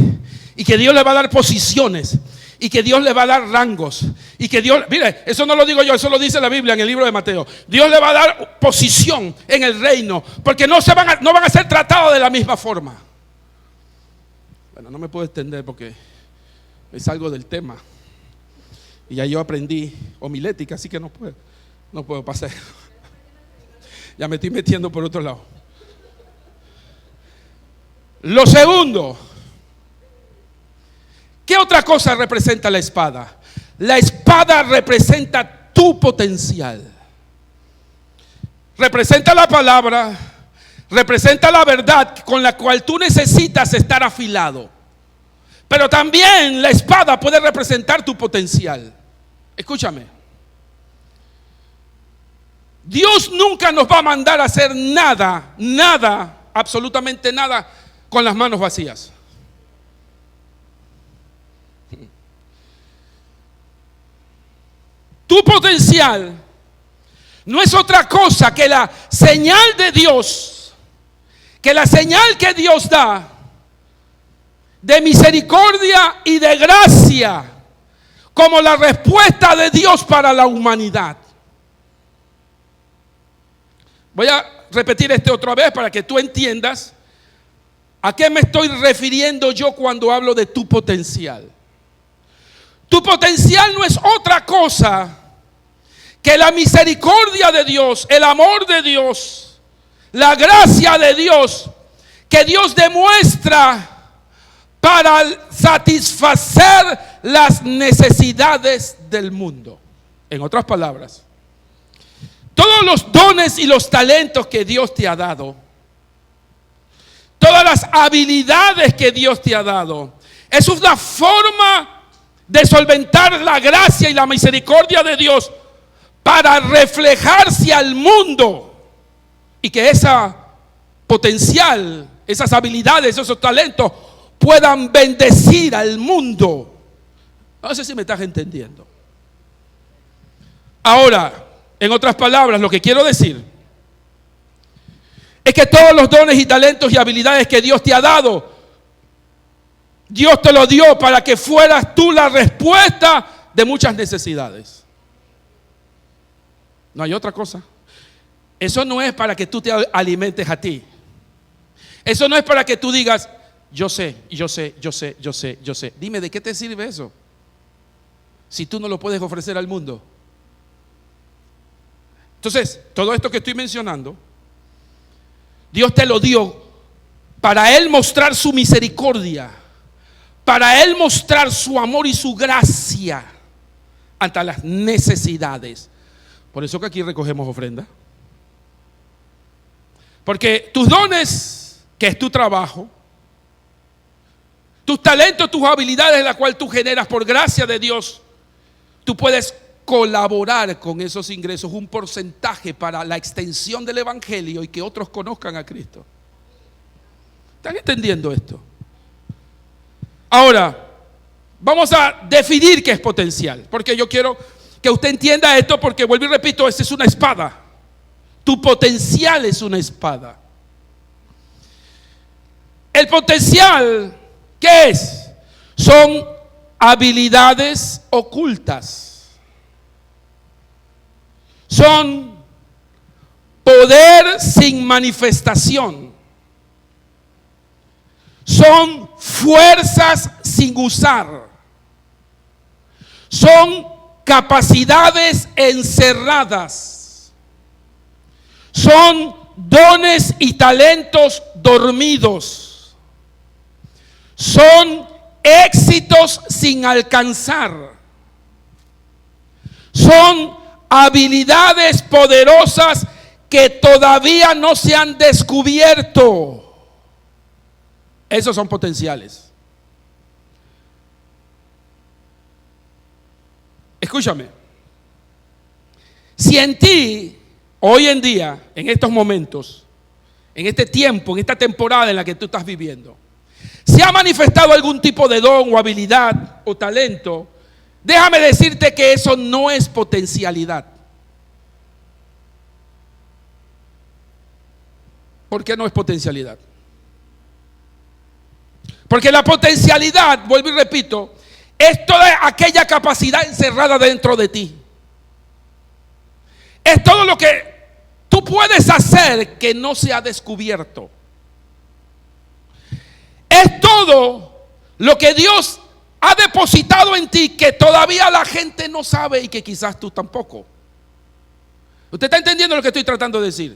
y que Dios les va a dar posiciones, y que Dios le va a dar rangos, y que Dios, mire, eso no lo digo yo, eso lo dice la Biblia en el libro de Mateo. Dios le va a dar posición en el reino, porque no van a ser tratados de la misma forma. Bueno, no me puedo extender porque me salgo del tema, y ya yo aprendí homilética, así que no puedo pasar. Ya me estoy metiendo por otro lado. Lo segundo, ¿qué otra cosa representa la espada? La espada representa tu potencial. Representa la palabra, representa la verdad con la cual tú necesitas estar afilado. Pero también la espada puede representar tu potencial. Escúchame. Dios nunca nos va a mandar a hacer nada, absolutamente nada, con las manos vacías. Tu potencial no es otra cosa que la señal de Dios, que la señal que Dios da de misericordia y de gracia, como la respuesta de Dios para la humanidad. Voy a repetir esto otra vez para que tú entiendas a qué me estoy refiriendo yo cuando hablo de tu potencial. Tu potencial no es otra cosa que la misericordia de Dios, el amor de Dios, la gracia de Dios, que Dios demuestra para satisfacer las necesidades del mundo. En otras palabras, todos los dones y los talentos que Dios te ha dado, todas las habilidades que Dios te ha dado, es una forma de solventar la gracia y la misericordia de Dios para reflejarse al mundo y que esa potencial, esas habilidades, esos talentos puedan bendecir al mundo. No sé si me estás entendiendo. Ahora, en otras palabras, lo que quiero decir es que todos los dones y talentos y habilidades que Dios te ha dado, Dios te lo dio para que fueras tú la respuesta de muchas necesidades. No hay otra cosa. Eso no es para que tú te alimentes a ti. Eso no es para que tú digas, yo sé. Dime, ¿de qué te sirve eso? Si tú no lo puedes ofrecer al mundo. Entonces, todo esto que estoy mencionando, Dios te lo dio para Él mostrar su misericordia, para Él mostrar su amor y su gracia ante las necesidades. Por eso que aquí recogemos ofrenda. Porque tus dones, que es tu trabajo, tus talentos, tus habilidades, las cuales tú generas por gracia de Dios, tú puedes colaborar con esos ingresos, un porcentaje para la extensión del evangelio y que otros conozcan a Cristo. ¿Están entendiendo esto? Ahora, vamos a definir qué es potencial, porque yo quiero que usted entienda esto, porque vuelvo y repito, esta es una espada. Tu potencial es una espada. El potencial, ¿qué es? Son habilidades ocultas. Son poder sin manifestación. Son fuerzas sin usar. Son capacidades encerradas. Son dones y talentos dormidos. Son éxitos sin alcanzar. Son habilidades poderosas que todavía no se han descubierto. Esos son potenciales. Escúchame. Si en ti, hoy en día, en estos momentos, en este tiempo, en esta temporada en la que tú estás viviendo, se ha manifestado algún tipo de don o habilidad o talento, déjame decirte que eso no es potencialidad. ¿Por qué no es potencialidad? Porque la potencialidad, vuelvo y repito, es toda aquella capacidad encerrada dentro de ti. Es todo lo que tú puedes hacer que no se ha descubierto. Es todo lo que Dios ha depositado en ti que todavía la gente no sabe y que quizás tú tampoco. ¿Usted está entendiendo lo que estoy tratando de decir?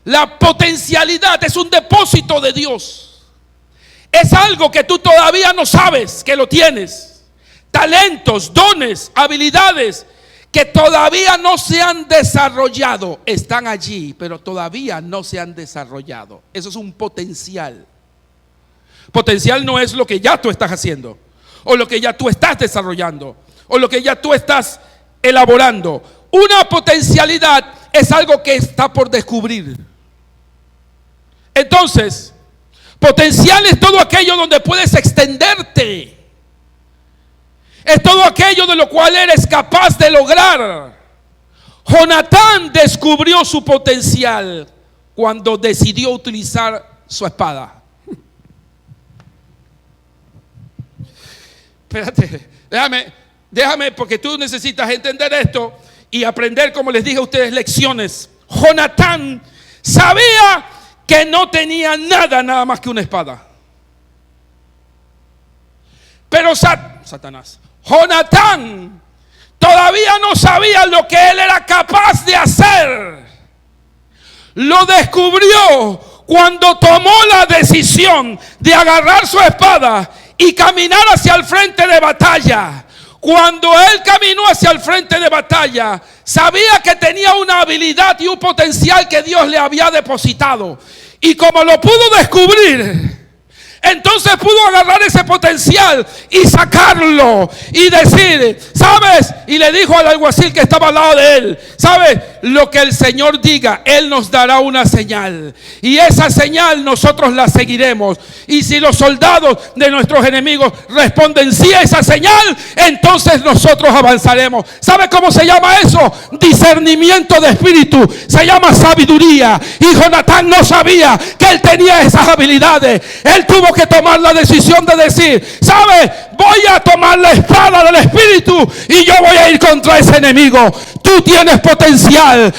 La potencialidad es un depósito de Dios. Es algo que tú todavía no sabes que lo tienes. Talentos, dones, habilidades que todavía no se han desarrollado. Están allí, pero todavía no se han desarrollado. Eso es un potencial. Potencial no es lo que ya tú estás haciendo, o lo que ya tú estás desarrollando, o lo que ya tú estás elaborando. Una potencialidad es algo que está por descubrir. Entonces, potencial es todo aquello donde puedes extenderte. Es todo aquello de lo cual eres capaz de lograr. Jonatán descubrió su potencial cuando decidió utilizar su espada. Espérate, déjame, porque tú necesitas entender esto y aprender, como les dije a ustedes, lecciones. Jonatán sabía que no tenía nada más que una espada. Pero Jonatán todavía no sabía lo que él era capaz de hacer. Lo descubrió cuando tomó la decisión de agarrar su espada y caminar hacia el frente de batalla. Cuando él caminó hacia el frente de batalla, sabía que tenía una habilidad y un potencial que Dios le había depositado. Y como lo pudo descubrir, entonces pudo agarrar ese potencial y sacarlo y decir, ¿sabes? Y le dijo al alguacil que estaba al lado de él, ¿sabes? Lo que el Señor diga, Él nos dará una señal. Y esa señal nosotros la seguiremos. Y si los soldados de nuestros enemigos responden sí a esa señal, entonces nosotros avanzaremos. ¿Sabe cómo se llama eso? Discernimiento de espíritu. Se llama sabiduría. Y Jonatán no sabía que él tenía esas habilidades. Él tuvo que tomar la decisión de decir, ¿sabe? Voy a tomar la espada del espíritu y yo voy a ir contra ese enemigo. Tú tienes potencial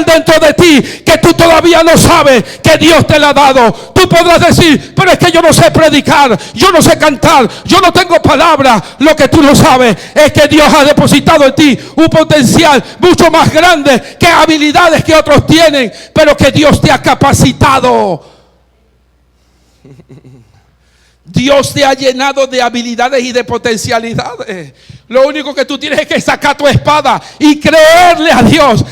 dentro de ti que tú todavía no sabes que Dios te lo ha dado. Tú podrás decir, pero es que yo no sé predicar, yo no sé cantar, yo no tengo palabra. Lo que tú no sabes es que Dios ha depositado en ti un potencial mucho más grande que habilidades que otros tienen, pero que Dios te ha capacitado. Dios te ha llenado de habilidades y de potencialidades. Lo único que tú tienes es que sacar tu espada y creerle a Dios.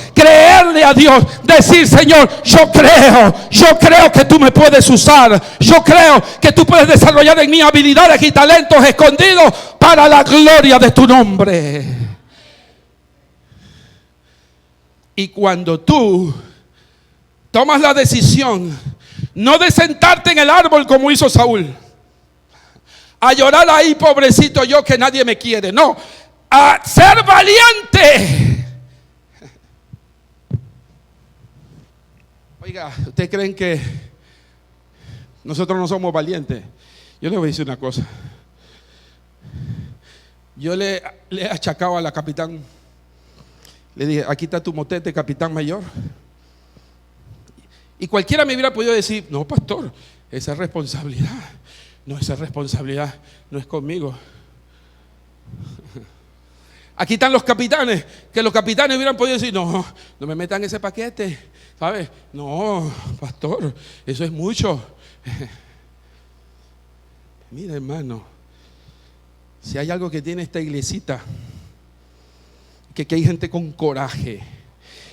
Decir, Señor, yo creo que tú me puedes usar. Yo creo que tú puedes desarrollar en mí habilidades y talentos escondidos para la gloria de tu nombre. Y cuando tú tomas la decisión, no de sentarte en el árbol como hizo Saúl, a llorar ahí, pobrecito yo que nadie me quiere. No, a ser valiente. Oiga, ¿ustedes creen que nosotros no somos valientes? Yo les voy a decir una cosa. Yo le he achacado a la capitán. Le dije, aquí está tu motete, capitán mayor. Y cualquiera me hubiera podido decir, no, pastor, esa es responsabilidad. No, esa responsabilidad no es conmigo. Aquí están los capitanes, que los capitanes hubieran podido decir, no me metan ese paquete, ¿sabes? No, pastor, eso es mucho. Mira, hermano, si hay algo que tiene esta iglesita, que hay gente con coraje.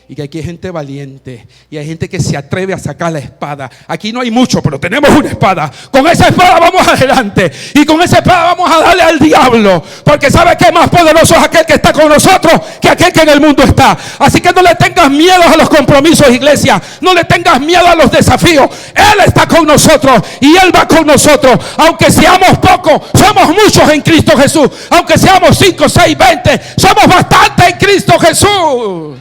Y que aquí hay gente valiente. Y hay gente que se atreve a sacar la espada. Aquí no hay mucho, pero tenemos una espada. Con esa espada vamos adelante. Y con esa espada vamos a darle al diablo. Porque sabe que más poderoso es aquel que está con nosotros que aquel que en el mundo está. Así que no le tengas miedo a los compromisos, iglesia. No le tengas miedo a los desafíos. Él está con nosotros. Y Él va con nosotros. Aunque seamos pocos, somos muchos en Cristo Jesús. Aunque seamos 5, 6, 20, somos bastantes en Cristo Jesús.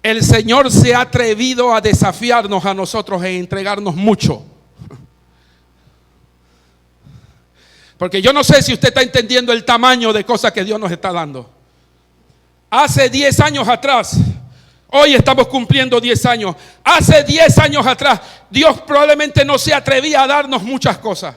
El Señor se ha atrevido a desafiarnos a nosotros e entregarnos mucho. Porque yo no sé si usted está entendiendo el tamaño de cosas que Dios nos está dando. Hace 10 años atrás, hoy estamos cumpliendo 10 años. Hace 10 años atrás, Dios probablemente no se atrevía a darnos muchas cosas.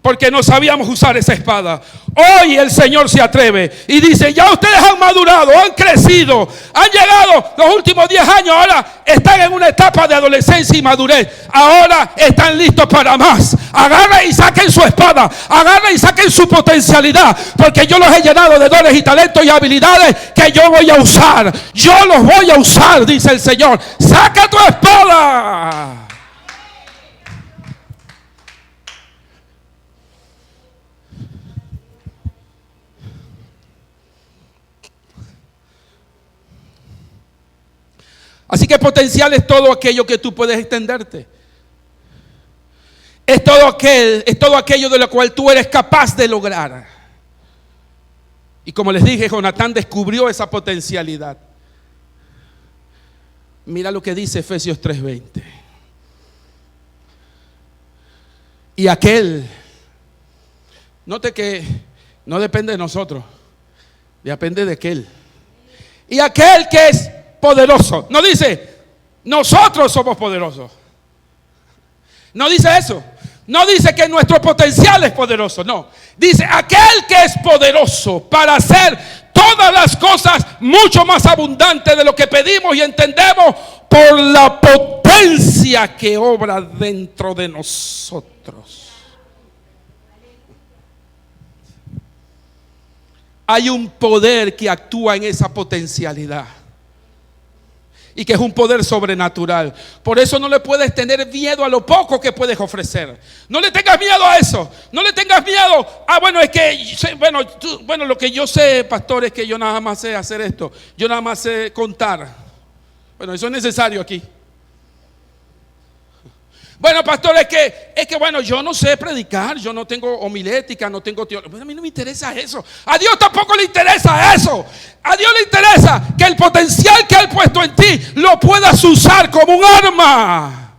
Porque no sabíamos usar esa espada. Hoy el Señor se atreve y dice, ya ustedes han madurado, han crecido, han llegado los últimos 10 años, ahora están en una etapa de adolescencia y madurez. Ahora están listos para más. Agarren y saquen su espada, agarren y saquen su potencialidad, porque yo los he llenado de dones y talentos y habilidades que yo voy a usar. Yo los voy a usar, dice el Señor. Saca tu espada. Así que potencial es todo aquello que tú puedes extenderte. Es todo aquello de lo cual tú eres capaz de lograr. Y como les dije, Jonatán descubrió esa potencialidad. Mira lo que dice Efesios 3:20. Y aquel, note que no depende de nosotros, depende de aquel. Y aquel que es poderoso. No dice, nosotros somos poderosos. No dice eso. No dice que nuestro potencial es poderoso. No. Dice, aquel que es poderoso para hacer todas las cosas mucho más abundantes de lo que pedimos y entendemos por la potencia que obra dentro de nosotros. Hay un poder que actúa en esa potencialidad y que es un poder sobrenatural. Por eso no le puedes tener miedo a lo poco que puedes ofrecer. No le tengas miedo a eso. No le tengas miedo. Bueno, es que, bueno, lo que yo sé, pastor, es que yo nada más sé hacer esto. Yo nada más sé contar. Bueno, eso es necesario aquí. Bueno, pastor, es que bueno, yo no sé predicar, yo no tengo homilética, no tengo teología. Bueno, a mí no me interesa eso. A Dios tampoco le interesa eso. A Dios le interesa que el potencial que Él ha puesto en ti lo puedas usar como un arma.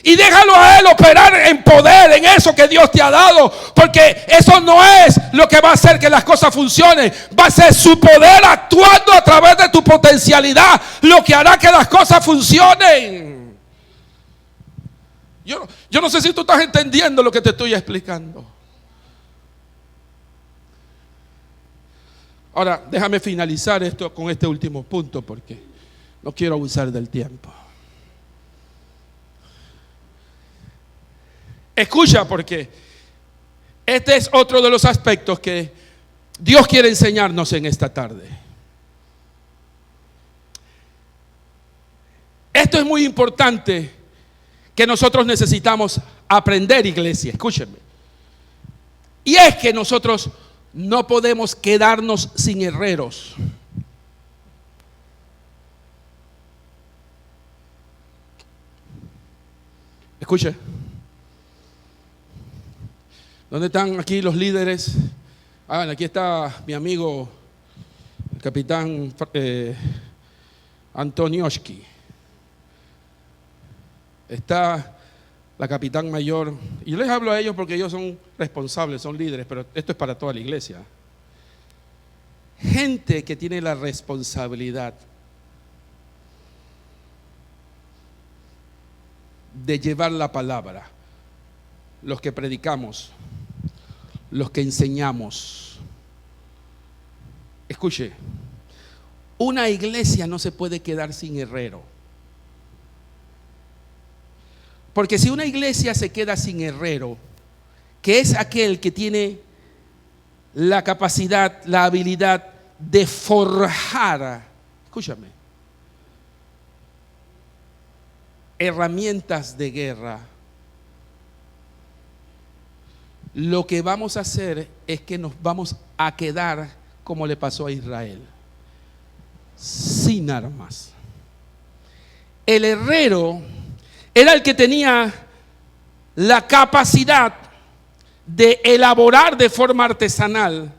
Y déjalo a Él operar en poder, en eso que Dios te ha dado. Porque eso no es lo que va a hacer que las cosas funcionen. Va a ser su poder actuando a través de tu potencialidad lo que hará que las cosas funcionen. Yo no sé si tú estás entendiendo lo que te estoy explicando. Ahora, déjame finalizar esto con este último punto porque no quiero abusar del tiempo. Escucha, porque este es otro de los aspectos que Dios quiere enseñarnos en esta tarde. Esto es muy importante que nosotros necesitamos aprender, iglesia. Escúchenme. Y es que nosotros no podemos quedarnos sin herreros. Escuche. ¿Dónde están aquí los líderes? Aquí está mi amigo, el capitán Antonioski. Está la capitán mayor. Y yo les hablo a ellos porque ellos son responsables, son líderes, pero esto es para toda la iglesia. Gente que tiene la responsabilidad de llevar la palabra. Los que predicamos, los que enseñamos. Escuche, una iglesia no se puede quedar sin herrero. Porque si una iglesia se queda sin herrero, que es aquel que tiene la capacidad, la habilidad de forjar, escúchame, herramientas de guerra, lo que vamos a hacer es que nos vamos a quedar como le pasó a Israel, sin armas. El herrero era el que tenía la capacidad de elaborar de forma artesanal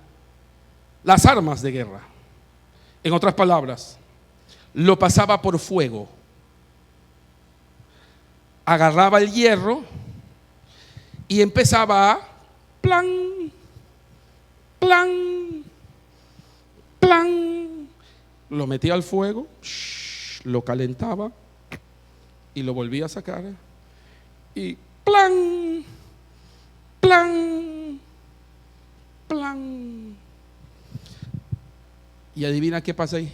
las armas de guerra. En otras palabras, lo pasaba por fuego. Agarraba el hierro y empezaba a plan, plan, plan. Lo metía al fuego, lo calentaba y lo volvía a sacar y plan, plan, plan. Y adivina qué pasa ahí.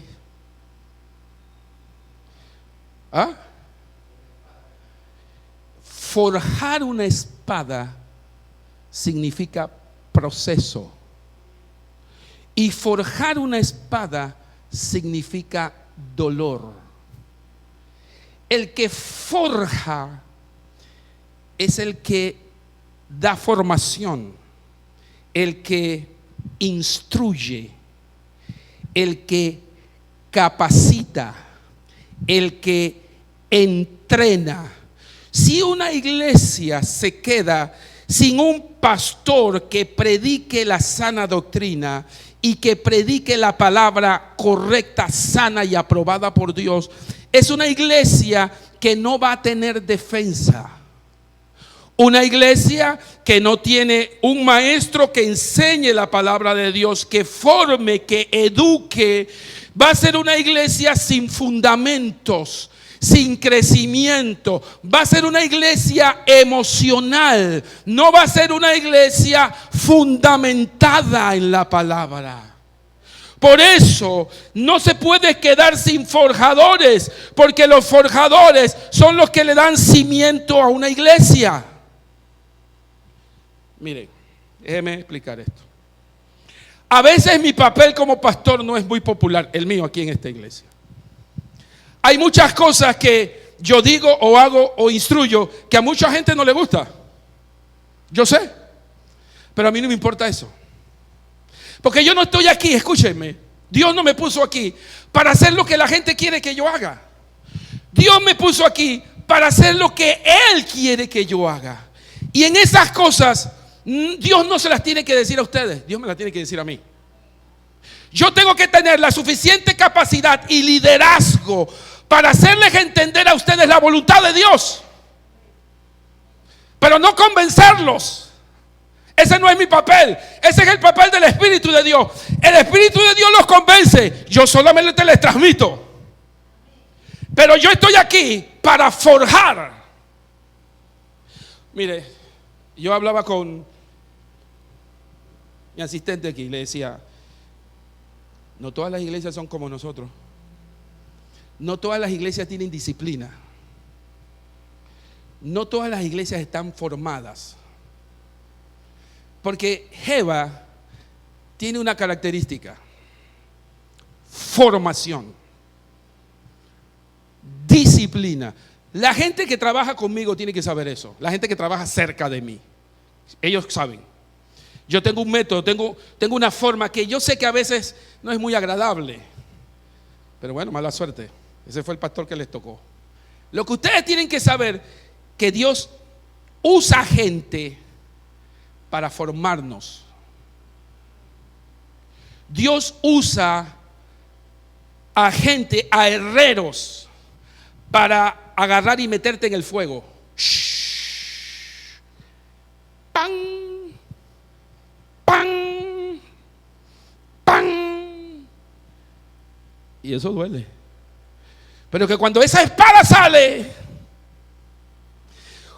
Forjar una espada significa proceso, y forjar una espada significa dolor. El que forja es el que da formación, el que instruye, el que capacita, el que entrena. Si una iglesia se queda sin un pastor que predique la sana doctrina y que predique la palabra correcta, sana y aprobada por Dios, es una iglesia que no va a tener defensa. Una iglesia que no tiene un maestro que enseñe la palabra de Dios, que forme, que eduque, va a ser una iglesia sin fundamentos, sin crecimiento. Va a ser una iglesia emocional, no va a ser una iglesia fundamentada en la palabra. Por eso no se puede quedar sin forjadores, porque los forjadores son los que le dan cimiento a una iglesia. Miren, déjeme explicar esto. A veces mi papel como pastor no es muy popular, el mío aquí en esta iglesia. Hay muchas cosas que yo digo o hago o instruyo que a mucha gente no le gusta. Yo sé, pero a mí no me importa eso. Porque yo no estoy aquí, escúchenme, Dios no me puso aquí para hacer lo que la gente quiere que yo haga. Dios me puso aquí para hacer lo que Él quiere que yo haga. Y en esas cosas, Dios no se las tiene que decir a ustedes, Dios me las tiene que decir a mí. Yo tengo que tener la suficiente capacidad y liderazgo para hacerles entender a ustedes la voluntad de Dios, pero no convencerlos. Ese no es mi papel. Ese es el papel del Espíritu de Dios. El Espíritu de Dios los convence. Yo solamente les transmito. Pero yo estoy aquí para forjar. Mire, yo hablaba con mi asistente aquí. Le decía, no todas las iglesias son como nosotros. No todas las iglesias tienen disciplina. No todas las iglesias están formadas. Porque Jeva tiene una característica: formación, disciplina. La gente que trabaja conmigo tiene que saber eso. La gente que trabaja cerca de mí, ellos saben. Yo tengo un método, tengo una forma que yo sé que a veces no es muy agradable, pero bueno, mala suerte. Ese fue el pastor que les tocó. Lo que ustedes tienen que saber, que Dios usa gente para formarnos. Dios usa a gente, a herreros, para agarrar y meterte en el fuego. ¡Pam! ¡Pam! ¡Pam! Y eso duele. Pero que cuando esa espada sale,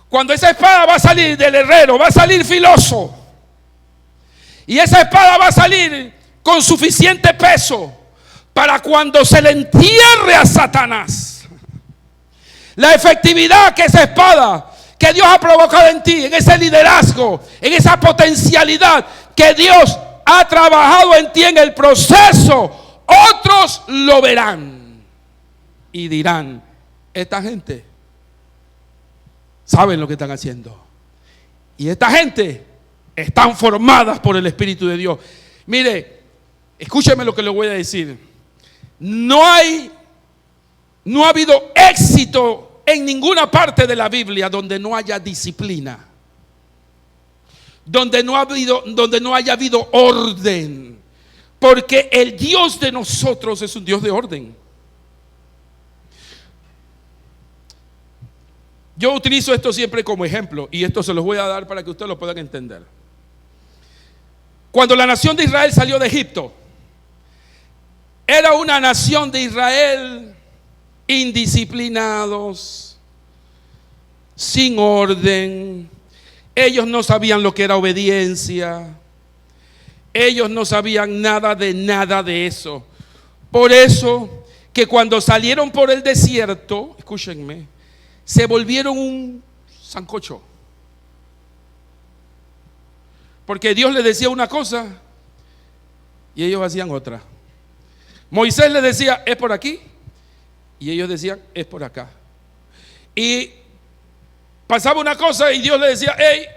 cuando esa espada va a salir del herrero, va a salir filoso. Y esa espada va a salir con suficiente peso para cuando se le entierre a Satanás. La efectividad que esa espada que Dios ha provocado en ti, en ese liderazgo, en esa potencialidad que Dios ha trabajado en ti en el proceso, otros lo verán y dirán, esta gente saben lo que están haciendo. Y esta gente están formadas por el Espíritu de Dios. Mire, escúcheme lo que le voy a decir. No ha habido éxito en ninguna parte de la Biblia donde no haya disciplina, donde no haya habido orden, porque el Dios de nosotros es un Dios de orden. Yo utilizo esto siempre como ejemplo, y esto se los voy a dar para que ustedes lo puedan entender. Cuando la nación de Israel salió de Egipto, era una nación de Israel indisciplinados, sin orden. Ellos no sabían lo que era obediencia. Ellos no sabían nada de eso. Por eso que cuando salieron por el desierto, escúchenme, se volvieron un sancocho. Porque Dios les decía una cosa y ellos hacían otra. Moisés les decía, es por aquí, y ellos decían, es por acá. Y pasaba una cosa y Dios les decía, hey,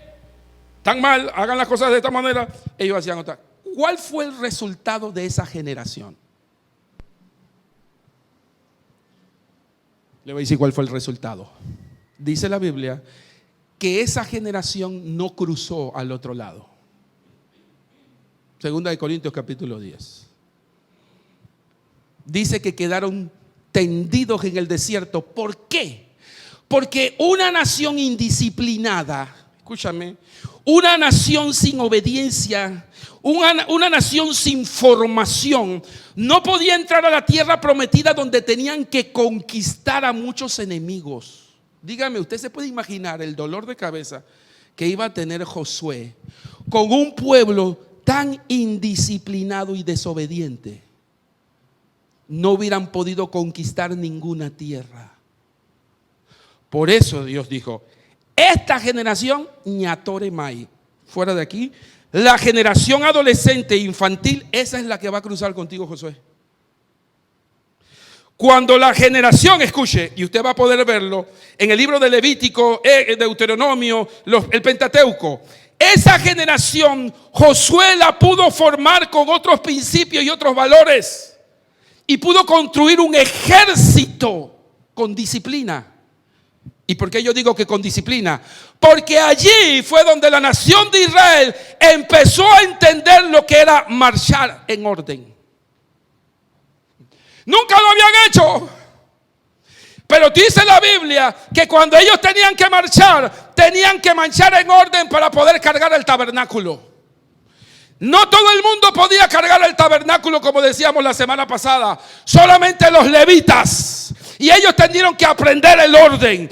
tan mal, hagan las cosas de esta manera. Ellos hacían otra. ¿Cuál fue el resultado de esa generación? Le voy a decir cuál fue el resultado. Dice la Biblia que esa generación no cruzó al otro lado. Segunda de Corintios capítulo 10. Dice que quedaron tendidos en el desierto. ¿Por qué? Porque una nación indisciplinada, escúchame, una nación sin obediencia, una nación sin formación, no podía entrar a la tierra prometida donde tenían que conquistar a muchos enemigos. Dígame, usted se puede imaginar el dolor de cabeza que iba a tener Josué con un pueblo tan indisciplinado y desobediente. no hubieran podido conquistar ninguna tierra. Por eso Dios dijo: esta generación ñatore mai, fuera de aquí. La generación adolescente e infantil, esa es la que va a cruzar contigo, Josué. Cuando la generación, escuche, y usted va a poder verlo en el libro de Levítico, Deuteronomio, el Pentateuco. Esa generación Josué la pudo formar con otros principios y otros valores, y pudo construir un ejército con disciplina. ¿Y por qué yo digo que con disciplina? Porque allí fue donde la nación de Israel empezó a entender lo que era marchar en orden. Nunca lo habían hecho. Pero dice la Biblia que cuando ellos tenían que marchar en orden para poder cargar el tabernáculo. No todo el mundo podía cargar el tabernáculo, como decíamos la semana pasada. Solamente los levitas. Y ellos tuvieron que aprender el orden.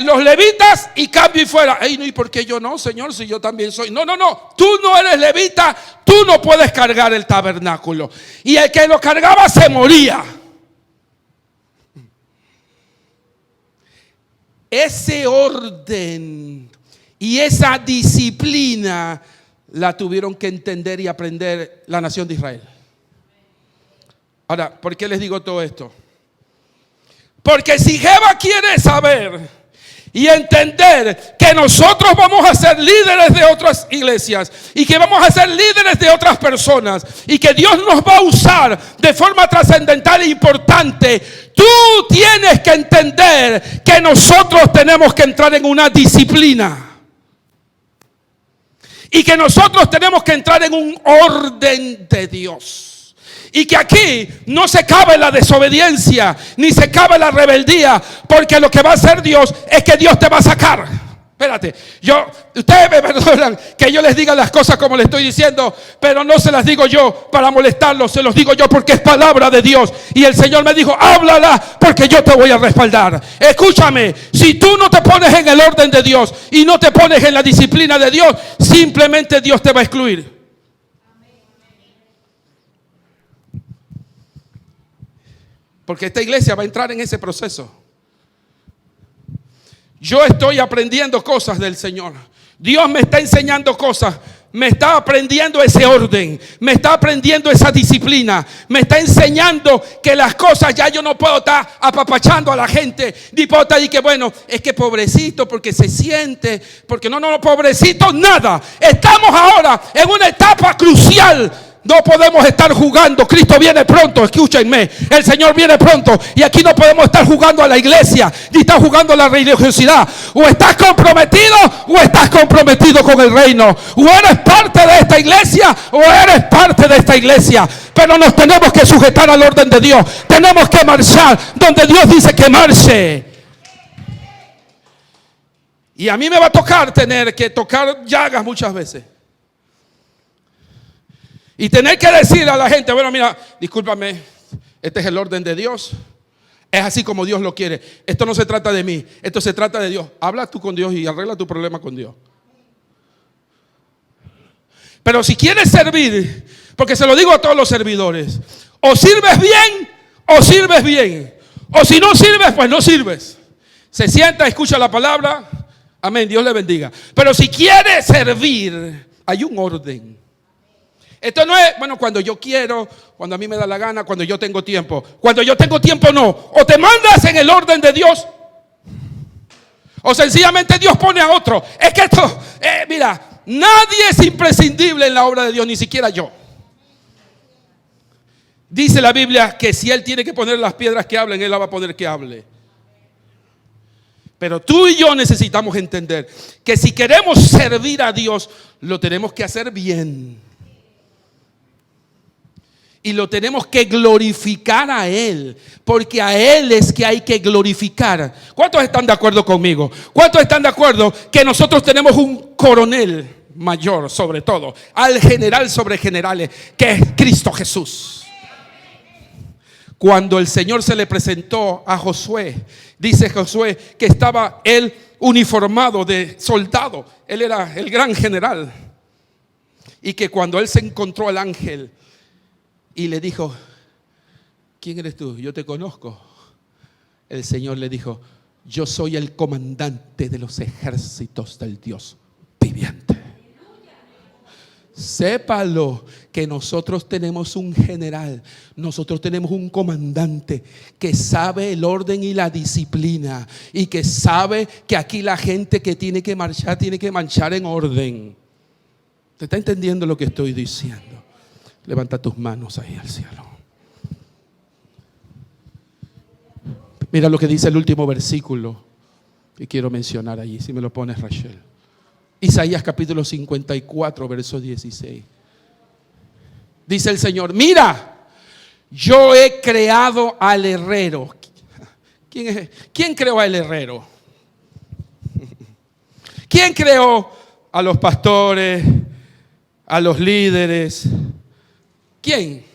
Los levitas y cambio y fuera. Ey, no, ¿y por qué yo no, Señor? Si yo también soy. No. Tú no eres levita. Tú no puedes cargar el tabernáculo. Y el que lo cargaba se moría. Ese orden y esa disciplina la tuvieron que entender y aprender la nación de Israel. Ahora, ¿por qué les digo todo esto? Porque si Jehová quiere saber y entender que nosotros vamos a ser líderes de otras iglesias y que vamos a ser líderes de otras personas y que Dios nos va a usar de forma trascendental e importante, tú tienes que entender que nosotros tenemos que entrar en una disciplina. Y que nosotros tenemos que entrar en un orden de Dios. Y que aquí no se cabe la desobediencia, ni se cabe la rebeldía, porque lo que va a hacer Dios es que Dios te va a sacar. Espérate, ustedes me perdonan que yo les diga las cosas como les estoy diciendo, pero no se las digo yo para molestarlos, se los digo yo porque es palabra de Dios. Y el Señor me dijo: háblala porque yo te voy a respaldar. Escúchame, si tú no te pones en el orden de Dios y no te pones en la disciplina de Dios, simplemente Dios te va a excluir. Porque esta iglesia va a entrar en ese proceso. Yo estoy aprendiendo cosas del Señor. Dios me está enseñando cosas. Me está aprendiendo ese orden. Me está aprendiendo esa disciplina. Me está enseñando que las cosas ya yo no puedo estar apapachando a la gente. Ni puedo estar y que bueno, es que pobrecito porque se siente. Porque no, pobrecito nada. Estamos ahora en una etapa crucial. No podemos estar jugando. Cristo viene pronto, escúchenme. El Señor viene pronto. Y aquí no podemos estar jugando a la iglesia, ni estar jugando a la religiosidad. O estás comprometido o estás comprometido con el reino. O eres parte de esta iglesia o eres parte de esta iglesia. Pero nos tenemos que sujetar al orden de Dios. Tenemos que marchar donde Dios dice que marche. Y a mí me va a tocar tener que tocar llagas muchas veces. Y tener que decir a la gente: bueno, mira, discúlpame, este es el orden de Dios. Es así como Dios lo quiere. Esto no se trata de mí, esto se trata de Dios. Habla tú con Dios y arregla tu problema con Dios. Pero si quieres servir, porque se lo digo a todos los servidores, o sirves bien o sirves bien. O si no sirves, pues no sirves. Se sienta, escucha la palabra. Amén, Dios le bendiga. Pero si quieres servir, hay un orden. Esto no es, bueno, cuando yo quiero, cuando a mí me da la gana, cuando yo tengo tiempo. Cuando yo tengo tiempo no. O te mandas en el orden de Dios, o sencillamente Dios pone a otro. Es que esto, mira, nadie es imprescindible en la obra de Dios, ni siquiera yo. Dice la Biblia que si Él tiene que poner las piedras que hablen, Él la va a poner que hable. Pero tú y yo necesitamos entender que si queremos servir a Dios, lo tenemos que hacer bien. Y lo tenemos que glorificar a Él, porque a Él es que hay que glorificar. ¿Cuántos están de acuerdo conmigo? ¿Cuántos están de acuerdo que nosotros tenemos un coronel mayor sobre todo, al general sobre generales, que es Cristo Jesús? Cuando el Señor se le presentó a Josué, dice Josué que estaba él uniformado de soldado. Él era el gran general. Y que cuando él se encontró al ángel y le dijo: ¿quién eres tú? Yo te conozco. El Señor le dijo, yo soy el comandante de los ejércitos del Dios viviente. Sépalo que nosotros tenemos un general, nosotros tenemos un comandante que sabe el orden y la disciplina y que sabe que aquí la gente que tiene que marchar en orden. ¿Te está entendiendo lo que estoy diciendo? Levanta tus manos ahí al cielo. Mira lo que dice el último versículo que quiero mencionar allí, si me lo pones, Rachel. Isaías capítulo 54, verso 16. Dice el Señor, mira, yo he creado al herrero. ¿Quién creó al herrero? ¿Quién creó a los pastores, a los líderes? ¿Quién?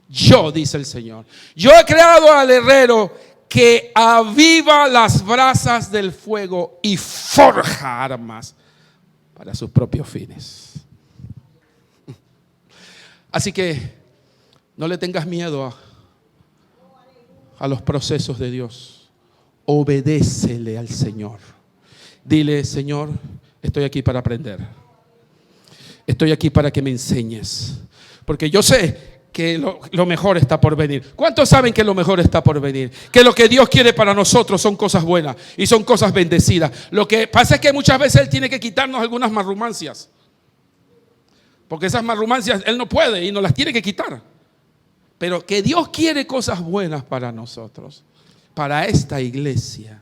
Yo, dice el Señor. Yo he creado al herrero que aviva las brasas del fuego y forja armas para sus propios fines. Así que no le tengas miedo a los procesos de Dios. Obedécele al Señor. Dile, Señor, estoy aquí para aprender. Estoy aquí para que me enseñes. Porque yo sé que lo mejor está por venir. ¿Cuántos saben que lo mejor está por venir? Que lo que Dios quiere para nosotros son cosas buenas y son cosas bendecidas. Lo que pasa es que muchas veces Él tiene que quitarnos algunas marrumancias. Porque esas marrumancias Él no puede y nos las tiene que quitar. Pero que Dios quiere cosas buenas para nosotros, para esta iglesia.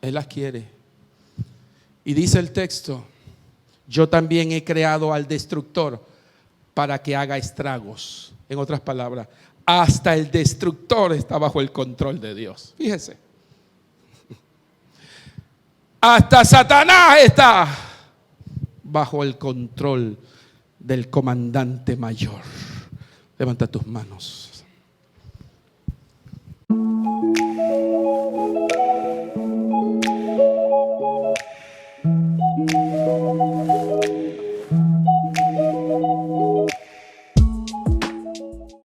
Él las quiere. Y dice el texto, yo también he creado al destructor para que haga estragos. En otras palabras, hasta el destructor está bajo el control de Dios. Fíjese. Hasta Satanás está bajo el control del comandante mayor. Levanta tus manos.